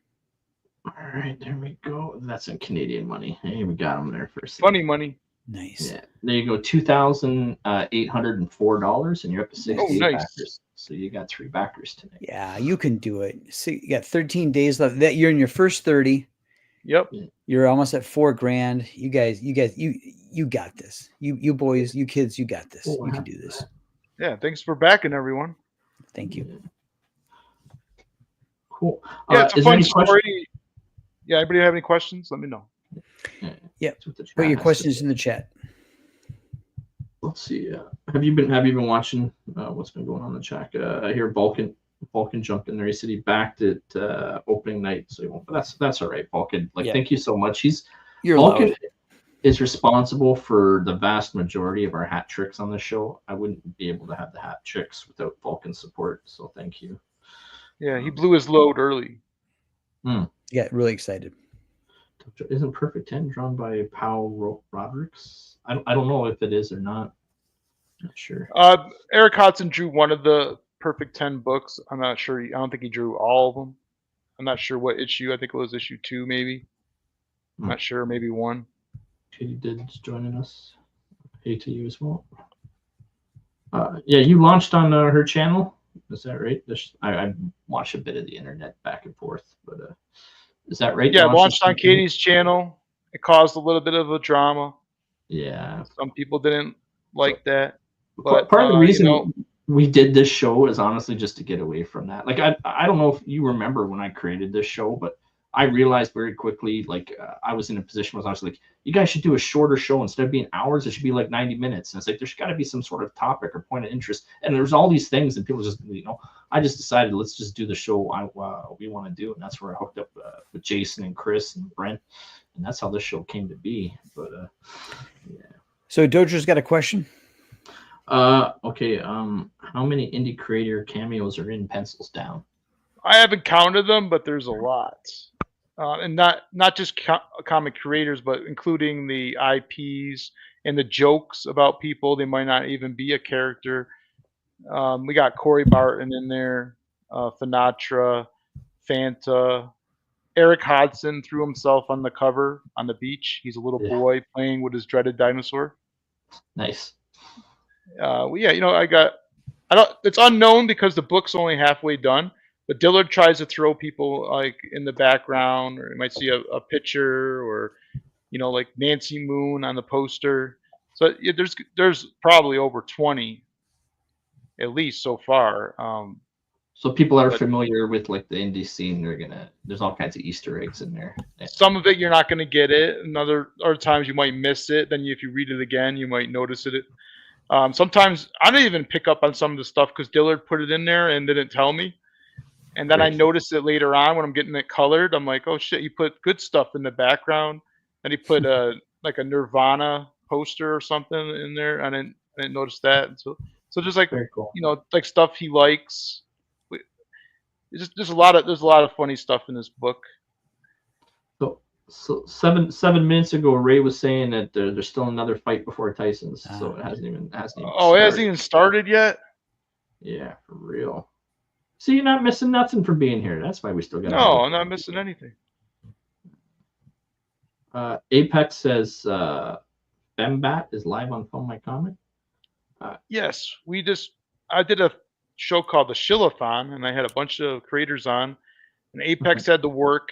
All right, there we go. That's in Canadian money. Hey, we got them there first. Funny money. Nice. Yeah, there you go. $2,804, and you're up to 60 backers. So you got 3 backers tonight. Yeah, you can do it. So you got 13 days left. That you're in your first 30. Yep. You're almost at $4,000. You guys, you got this. You boys, you kids, you got this. You can do this. Yeah. Thanks for backing, everyone. Thank you. Cool. Yeah, it's a fun story. Yeah. Anybody have any questions? Let me know. Yeah. Put your questions in the chat. Let's see. Have you been watching what's been going on in the chat? I hear Vulcan jumped in there. He said he backed it opening night, so he won't. But that's all right, Vulcan. Thank you so much. Vulcan is responsible for the vast majority of our hat tricks on the show. I wouldn't be able to have the hat tricks without Vulcan's support. So thank you. Yeah, he blew his load early. Yeah, really excited. Isn't Perfect 10 drawn by Powell Rodericks? I don't know if it is or not. Not sure. Eric Hodson drew one of the Perfect 10 books. I'm not sure. I don't think he drew all of them. I'm not sure what issue. I think it was issue 2, maybe. I'm not sure. Maybe 1. Katie did joining us. Hey to you as well. Yeah, you launched on her channel. Is that right? I watched a bit of the internet back and forth, but is that right? Yeah, launched on Katie's channel. It caused a little bit of a drama. Yeah. Some people didn't like that. But part of the reason we did this show is honestly just to get away from that. Like, I don't know if you remember when I created this show, but I realized very quickly, I was in a position where I was like, you guys should do a shorter show. Instead of being hours, it should be like 90 minutes. And it's like, there's got to be some sort of topic or point of interest. And there's all these things, and people just, I just decided, let's just do the show we want to do. And that's where I hooked up with Jason and Chris and Brent. And that's how this show came to be. But yeah. So Dojo's got a question. Okay. How many indie creator cameos are in Pencils Down? I haven't counted them, but there's a lot. And not just comic creators, but including the IPs and the jokes about people. They might not even be a character. We got Corey Barton in there, Finatra, Fanta. Eric Hodson threw himself on the cover on the beach. He's a little boy playing with his dreaded dinosaur. Nice. Well, yeah, I've It's unknown because the book's only halfway done. But Dillard tries to throw people like in the background, or you might see a picture, or like Nancy Moon on the poster. So yeah, there's probably over 20 at least so far. So people that are But familiar with like the indie scene, there's all kinds of Easter eggs in there. some of it you're not going to get it, and other times you might miss it. Then if you read it again, you might notice it. Sometimes I don't even pick up on some of the stuff because Dillard put it in there and didn't tell me. And then I noticed it later on when I'm getting it colored. I'm like, oh shit, you put good stuff in the background. And he put like a Nirvana poster or something in there. I didn't notice that. And so just like Very cool. like stuff he likes. It's just there's a lot of funny stuff in this book. So 7 minutes ago, Ray was saying that there's still another fight before Tyson's, so it hasn't even Oh, it hasn't even started yet. Yeah, for real. So you're not missing nothing for being here. That's why we still got. No, I'm not missing anything. Apex says Fembat is live on Phone My Comic. Yes, I did a show called the Shillathon, and I had a bunch of creators on, and Apex had to work,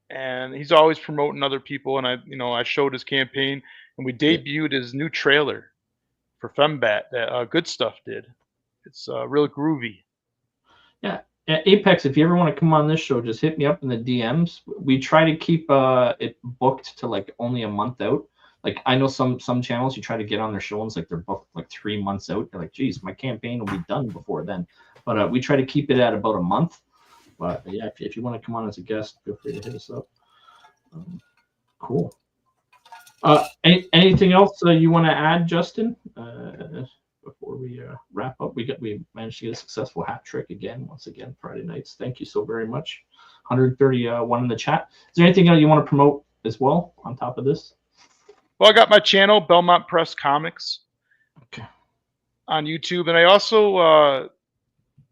and he's always promoting other people, and I showed his campaign, and we debuted his new trailer for Fembat that Good Stuff did. It's real groovy. Yeah, at Apex, if you ever want to come on this show, just hit me up in the DMs. We try to keep it booked to like only a month out. Like I know some channels, you try to get on their show and it's like they're booked like 3 months out. They're like, geez, my campaign will be done before then. But we try to keep it at about a month. But yeah, if you want to come on as a guest, feel free to hit us up. Cool. Anything else you want to add, Justin? Before we wrap up, we managed to get a successful hat trick once again Friday nights. Thank you so very much. 131 in the chat. Is there anything else you want to promote as well on top of this? Well, I got my channel, Belmont Press Comics, on YouTube, and I also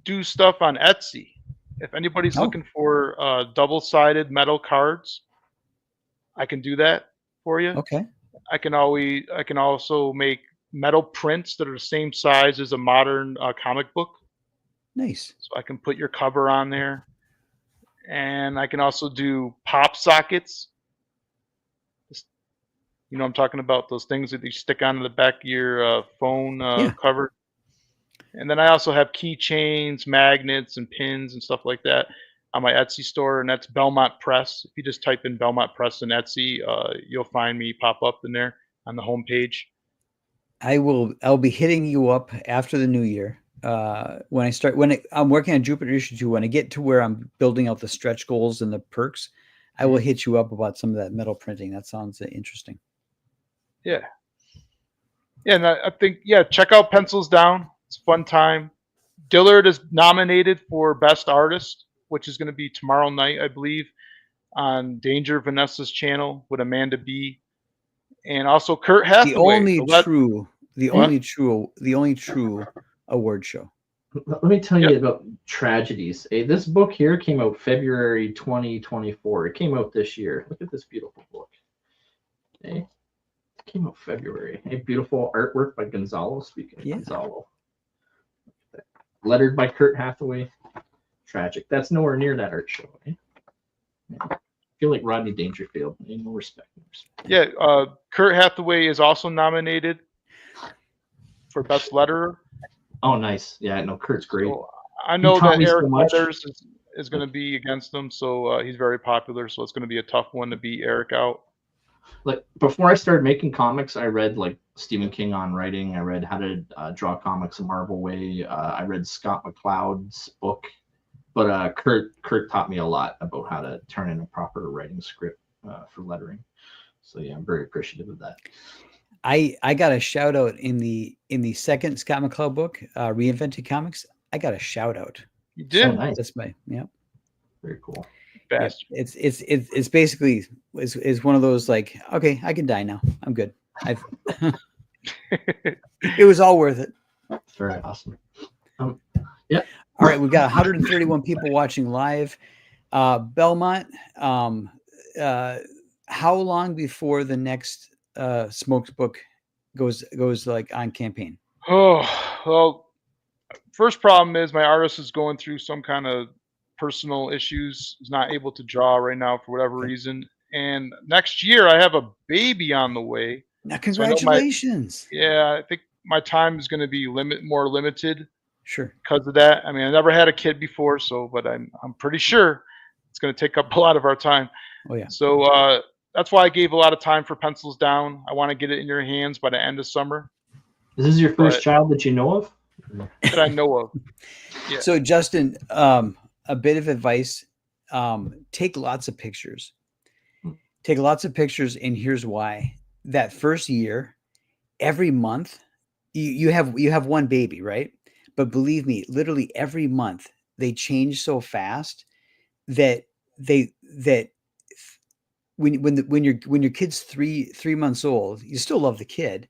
do stuff on Etsy. If anybody's looking for double-sided metal cards, I can do that for you. Okay. I can also make metal prints that are the same size as a modern comic book. Nice. So I can put your cover on there, and I can also do pop sockets. I'm talking about those things that you stick onto the back of your phone cover. And then I also have keychains, magnets, and pins and stuff like that on my Etsy store, and that's Belmont Press. If you just type in Belmont Press in Etsy, you'll find me pop up in there on the homepage. I'll be hitting you up after the new year. When I'm working on Jupiter issue 2, when I get to where I'm building out the stretch goals and the perks, I will hit you up about some of that metal printing. That sounds interesting. Yeah. Yeah, and I think, check out Pencils Down. It's a fun time. Dillard is nominated for Best Artist, which is going to be tomorrow night, I believe, on Danger Vanessa's channel with Amanda B. And also Kurt Hathaway. The only true award show. Let me tell you about tragedies. This book here came out February 2024. It came out this year. Look at this beautiful book. It came out February. Beautiful artwork by Gonzalo. Speaking of Gonzalo. Lettered by Kurt Hathaway. Tragic. That's nowhere near that art show. I feel like Rodney Dangerfield. No respect. Yeah, Kurt Hathaway is also nominated for Best Letterer. Oh, nice. Yeah, no, Kurt's great. So I know that Eric Leathers is going to be against him, so he's very popular. So it's going to be a tough one to beat Eric out. Like before I started making comics, I read like Stephen King on writing. I read How to Draw Comics a Marvel Way. I read Scott McCloud's book, but Kurt taught me a lot about how to turn in a proper writing script for lettering. So yeah, I'm very appreciative of that. I got a shout out in the second Scott McCloud book, Reinvented Comics. I got a shout out. You did? So nice. That's Very cool. Yeah, it's basically is one of those like, okay, I can die now. I'm good. It was all worth it. Very awesome. Yeah. All right, we've got 131 people watching live. Belmont, how long before the next Smokes book goes like on campaign? Oh, well, first problem is my artist is going through some kind of personal issues. He's not able to draw right now for whatever Okay. reason. And next year I have a baby on the way. Now, So I know my congratulations. I think my time is going to be more limited Sure. because of that. I mean, I never had a kid before, but I'm pretty sure it's going to take up a lot of our time. Oh yeah. So that's why I gave a lot of time for Pencils Down. I want to get it in your hands by the end of summer. Is this your first But- child that you know of? that I know of. Yeah. So Justin, a bit of advice: take lots of pictures. Take lots of pictures, and here's why. That first year, every month, you have one baby, right? But believe me, literally every month they change so fast that when your kid's three months old, you still love the kid,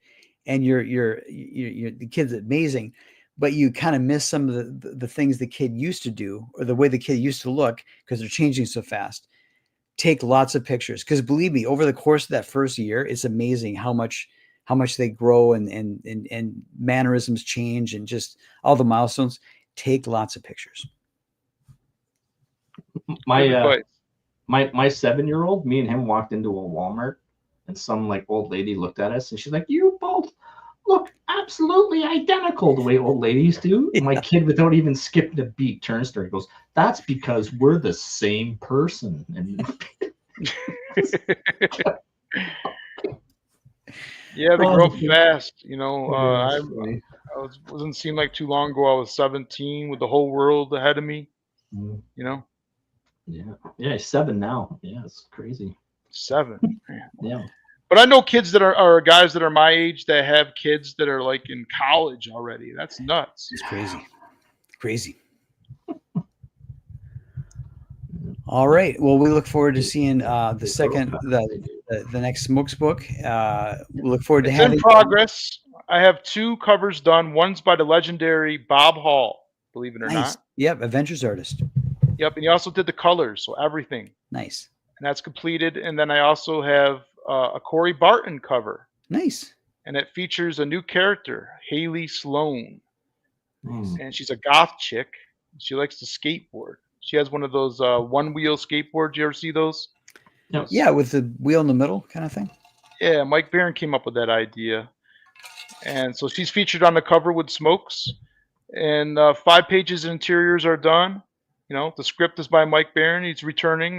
and the kid's amazing, but you kind of miss some of the things the kid used to do or the way the kid used to look because they're changing so fast. Take lots of pictures, because believe me, over the course of that first year, it's amazing how much they grow and mannerisms change and just all the milestones. Take lots of pictures. My Good advice. my 7-year-old, me and him walked into a Walmart, and some like old lady looked at us, and she's like, "You both look absolutely identical," the way old ladies do. Yeah. My kid, without even skipping a beat, turns to her and goes, "That's because we're the same person." And Yeah, they Oh, grow up the- fast. You know, That's funny. wasn't seem like too long ago. I was 17 with the whole world ahead of me. Mm, You know, yeah, he's 7 now. Yeah, it's crazy. 7. Man. Yeah. But I know kids that are guys that are my age that have kids that are like in college already. That's nuts. It's crazy. All right. Well, we look forward to seeing the next Smokes book. We look forward to It's having in progress. I have 2 covers done. One's by the legendary Bob Hall, believe it or Nice. not. Yep, Adventures Artist. Yep, and he also did the colors, so everything. Nice. And that's completed. And then I also have a Corey Barton cover, Nice. and it features a new character, Haley Sloan. Mm. And she's a goth chick. She likes to skateboard. She has one of those one-wheel skateboards. You ever see those? Yep. Yeah, with the wheel in the middle kind of thing. Yeah, Mike Barron came up with that idea. And so she's featured on the cover with Smokes. And 5 pages of interiors are done. You know, the script is by Mike Barron. He's returning.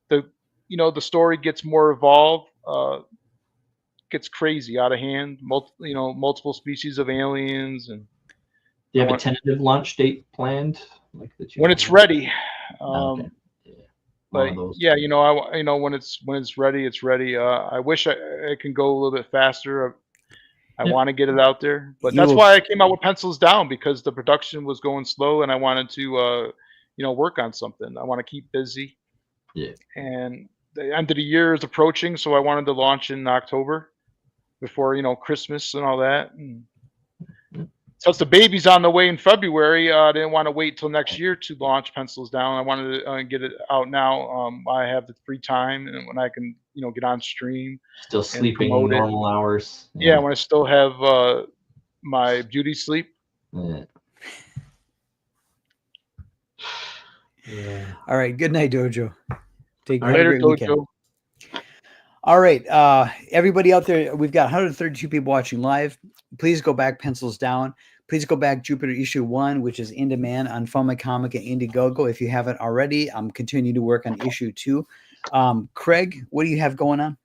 The story gets more evolved, gets crazy, out of hand. Multiple species of aliens, and Do you have I a want- tentative launch date planned? Like that you when it's ready. Okay. Yeah. One But of those. yeah, when it's ready, it's ready. I wish I can go a little bit faster. I Yeah. want to get it out there, but You that's will- why I came out with Pencils Down, because the production was going slow, and I wanted to work on something. I want to keep busy. Yeah. And the end of the year is approaching, so I wanted to launch in October before Christmas and all that. And since the baby's on the way in February, I didn't want to wait till next year to launch Pencils Down. I wanted to get it out now. I have the free time, and when I can get on stream. Still sleeping promote it. normal hours. Yeah, when I still have my beauty sleep. Yeah. Yeah. All right. Good night, Dojo. Take All have a Later, great weekend. Dojo. All right. Everybody out there, we've got 132 people watching live. Please go back, Pencils Down. Please go back, Jupiter issue 1, which is in demand on Fun My Comic and Indiegogo. If you haven't already, I'm continuing to work on issue 2. Craig, what do you have going on?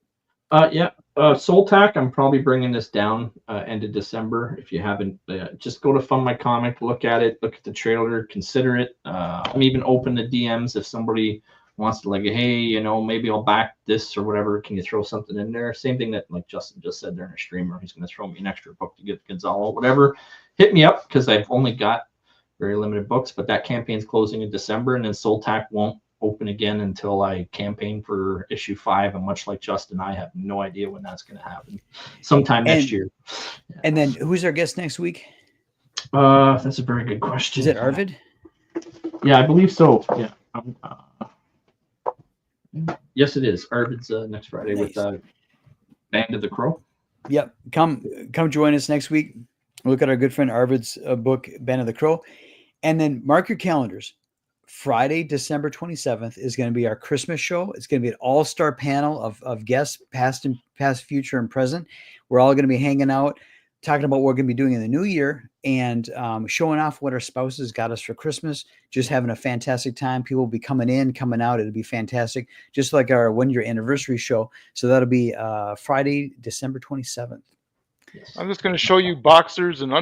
Soul Tack, I'm probably bringing this down end of December. If you haven't, just go to Fun My Comic, look at it, look at the trailer, consider it. I'm even open to DMs if somebody wants to, like, hey, maybe I'll back this or whatever. Can you throw something in there? Same thing that, like Justin just said during a streamer. He's going to throw me an extra book to get Gonzalo, whatever. Hit me up, because I've only got very limited books, but that campaign's closing in December, and then Soul Tack won't open again until I campaign for issue 5. And much like Justin, I have no idea when that's going to happen. Sometime next year. Yeah. And then who's our guest next week? That's a very good question. Is it Arvid? Yeah, I believe so. Yeah. Yes, it is. Arvid's next Friday with Band of the Crow. Yep. Come join us next week. Look at our good friend Arvid's book, Ben of the Crow. And then mark your calendars. Friday, December 27th is going to be our Christmas show. It's going to be an all-star panel of guests, past, future, and present. We're all going to be hanging out, talking about what we're going to be doing in the new year, and showing off what our spouses got us for Christmas. Just having a fantastic time. People will be coming in, coming out. It'll be fantastic, just like our 1-year anniversary show. So that'll be Friday, December 27th. I'm just going to show you boxers and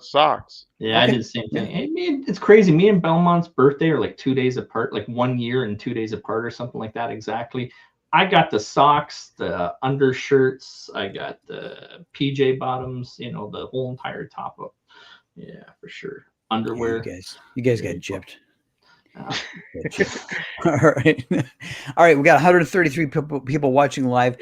socks. Yeah, Okay. I did the same thing. I mean, it's crazy. Me and Belmont's birthday are like 2 days apart, like 1 year and 2 days apart or something like that exactly. I got the socks, the undershirts, I got the PJ bottoms, the whole entire top up. Yeah, for sure. Underwear. You guys got gypped. All right. All right. We got 133 people watching live.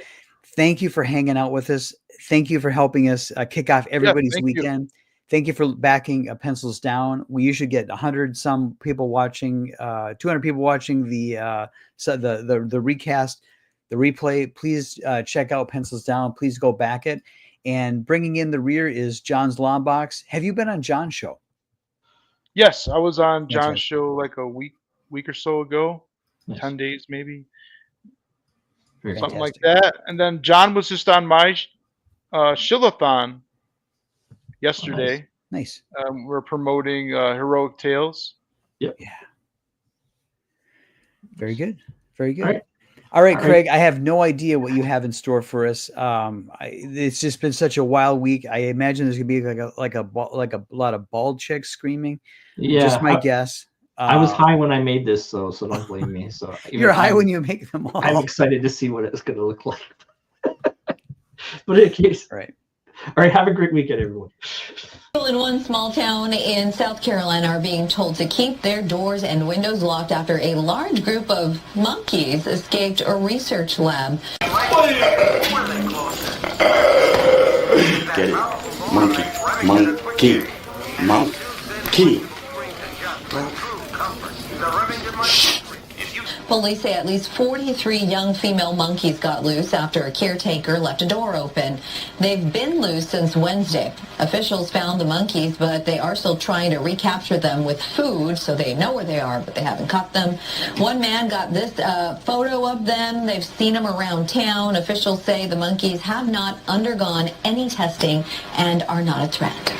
Thank you for hanging out with us. Thank you for helping us kick off everybody's weekend. Thank you for backing Pencils Down. We usually get 100 some people watching, 200 people watching the recast, the replay. Please check out Pencils Down. Please go back it. And bringing in the rear is John's Lawn Box. Have you been on John's show? Yes, I was on John's right. show like a week or so ago, Nice. 10 days maybe, Very something fantastic. like that. And then John was just on my Shillathon yesterday. Nice. We're promoting Heroic Tales. Yep. Yeah. Very good. Very good. All right. All right, Craig, I have no idea what you have in store for us. It's just been such a wild week. I imagine there's gonna be like a lot of bald chicks screaming. Yeah. Just my guess. I was high when I made this, so don't blame me. So You're high when you make them all. I'm excited to see what it's going to look like. But in case, right. All right, have a great weekend, everyone. People in one small town in South Carolina are being told to keep their doors and windows locked after a large group of monkeys escaped a research lab. Get it? Monkey. Police say at least 43 young female monkeys got loose after a caretaker left a door open. They've been loose since Wednesday. Officials found the monkeys, but they are still trying to recapture them with food, so they know where they are, but they haven't caught them. One man got this photo of them. They've seen them around town. Officials say the monkeys have not undergone any testing and are not a threat.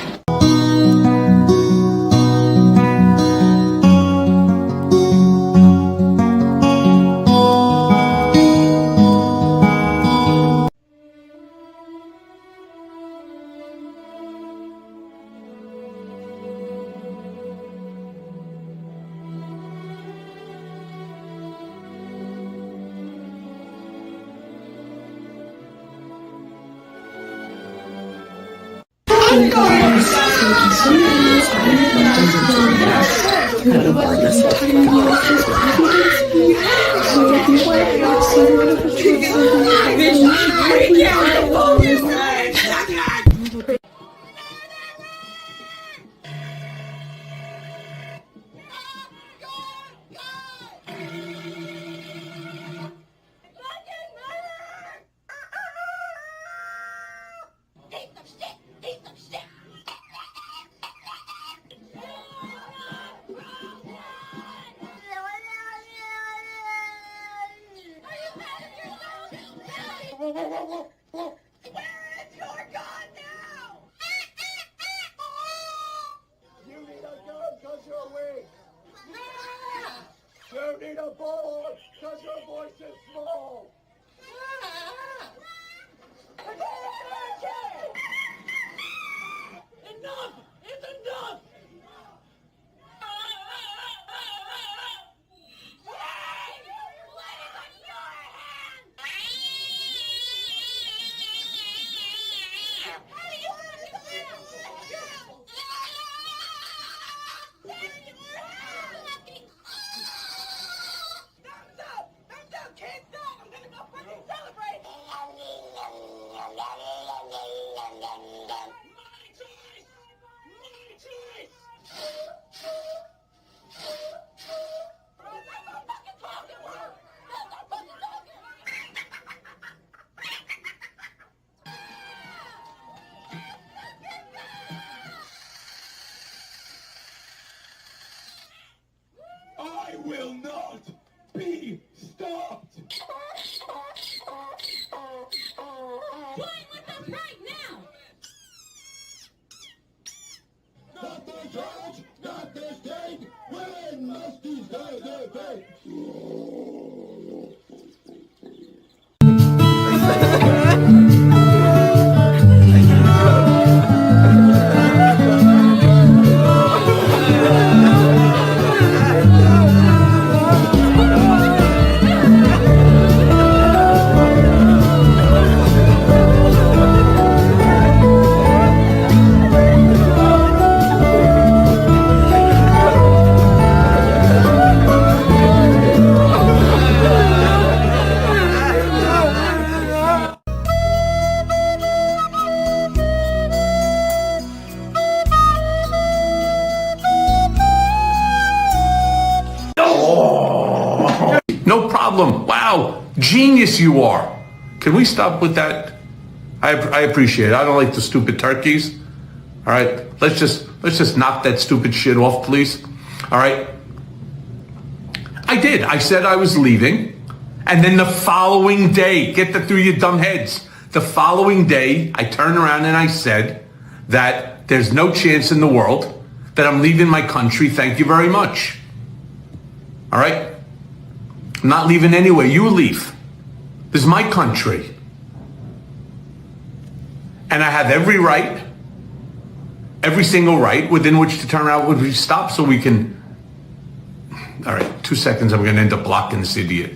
No problem. Wow, genius you are. Can we stop with that? I appreciate it. I don't like the stupid turkeys. All right, let's just knock that stupid shit off, please. All right. I did. I said I was leaving, and then the following day, get that through your dumb heads. The following day, I turned around and I said that there's no chance in the world that I'm leaving my country. Thank you very much. All right. I'm not leaving anyway. You leave. This is my country. And I have every right, every single right within which to turn around, would we stop so we can... All right, 2 seconds, I'm going to end up blocking this idiot.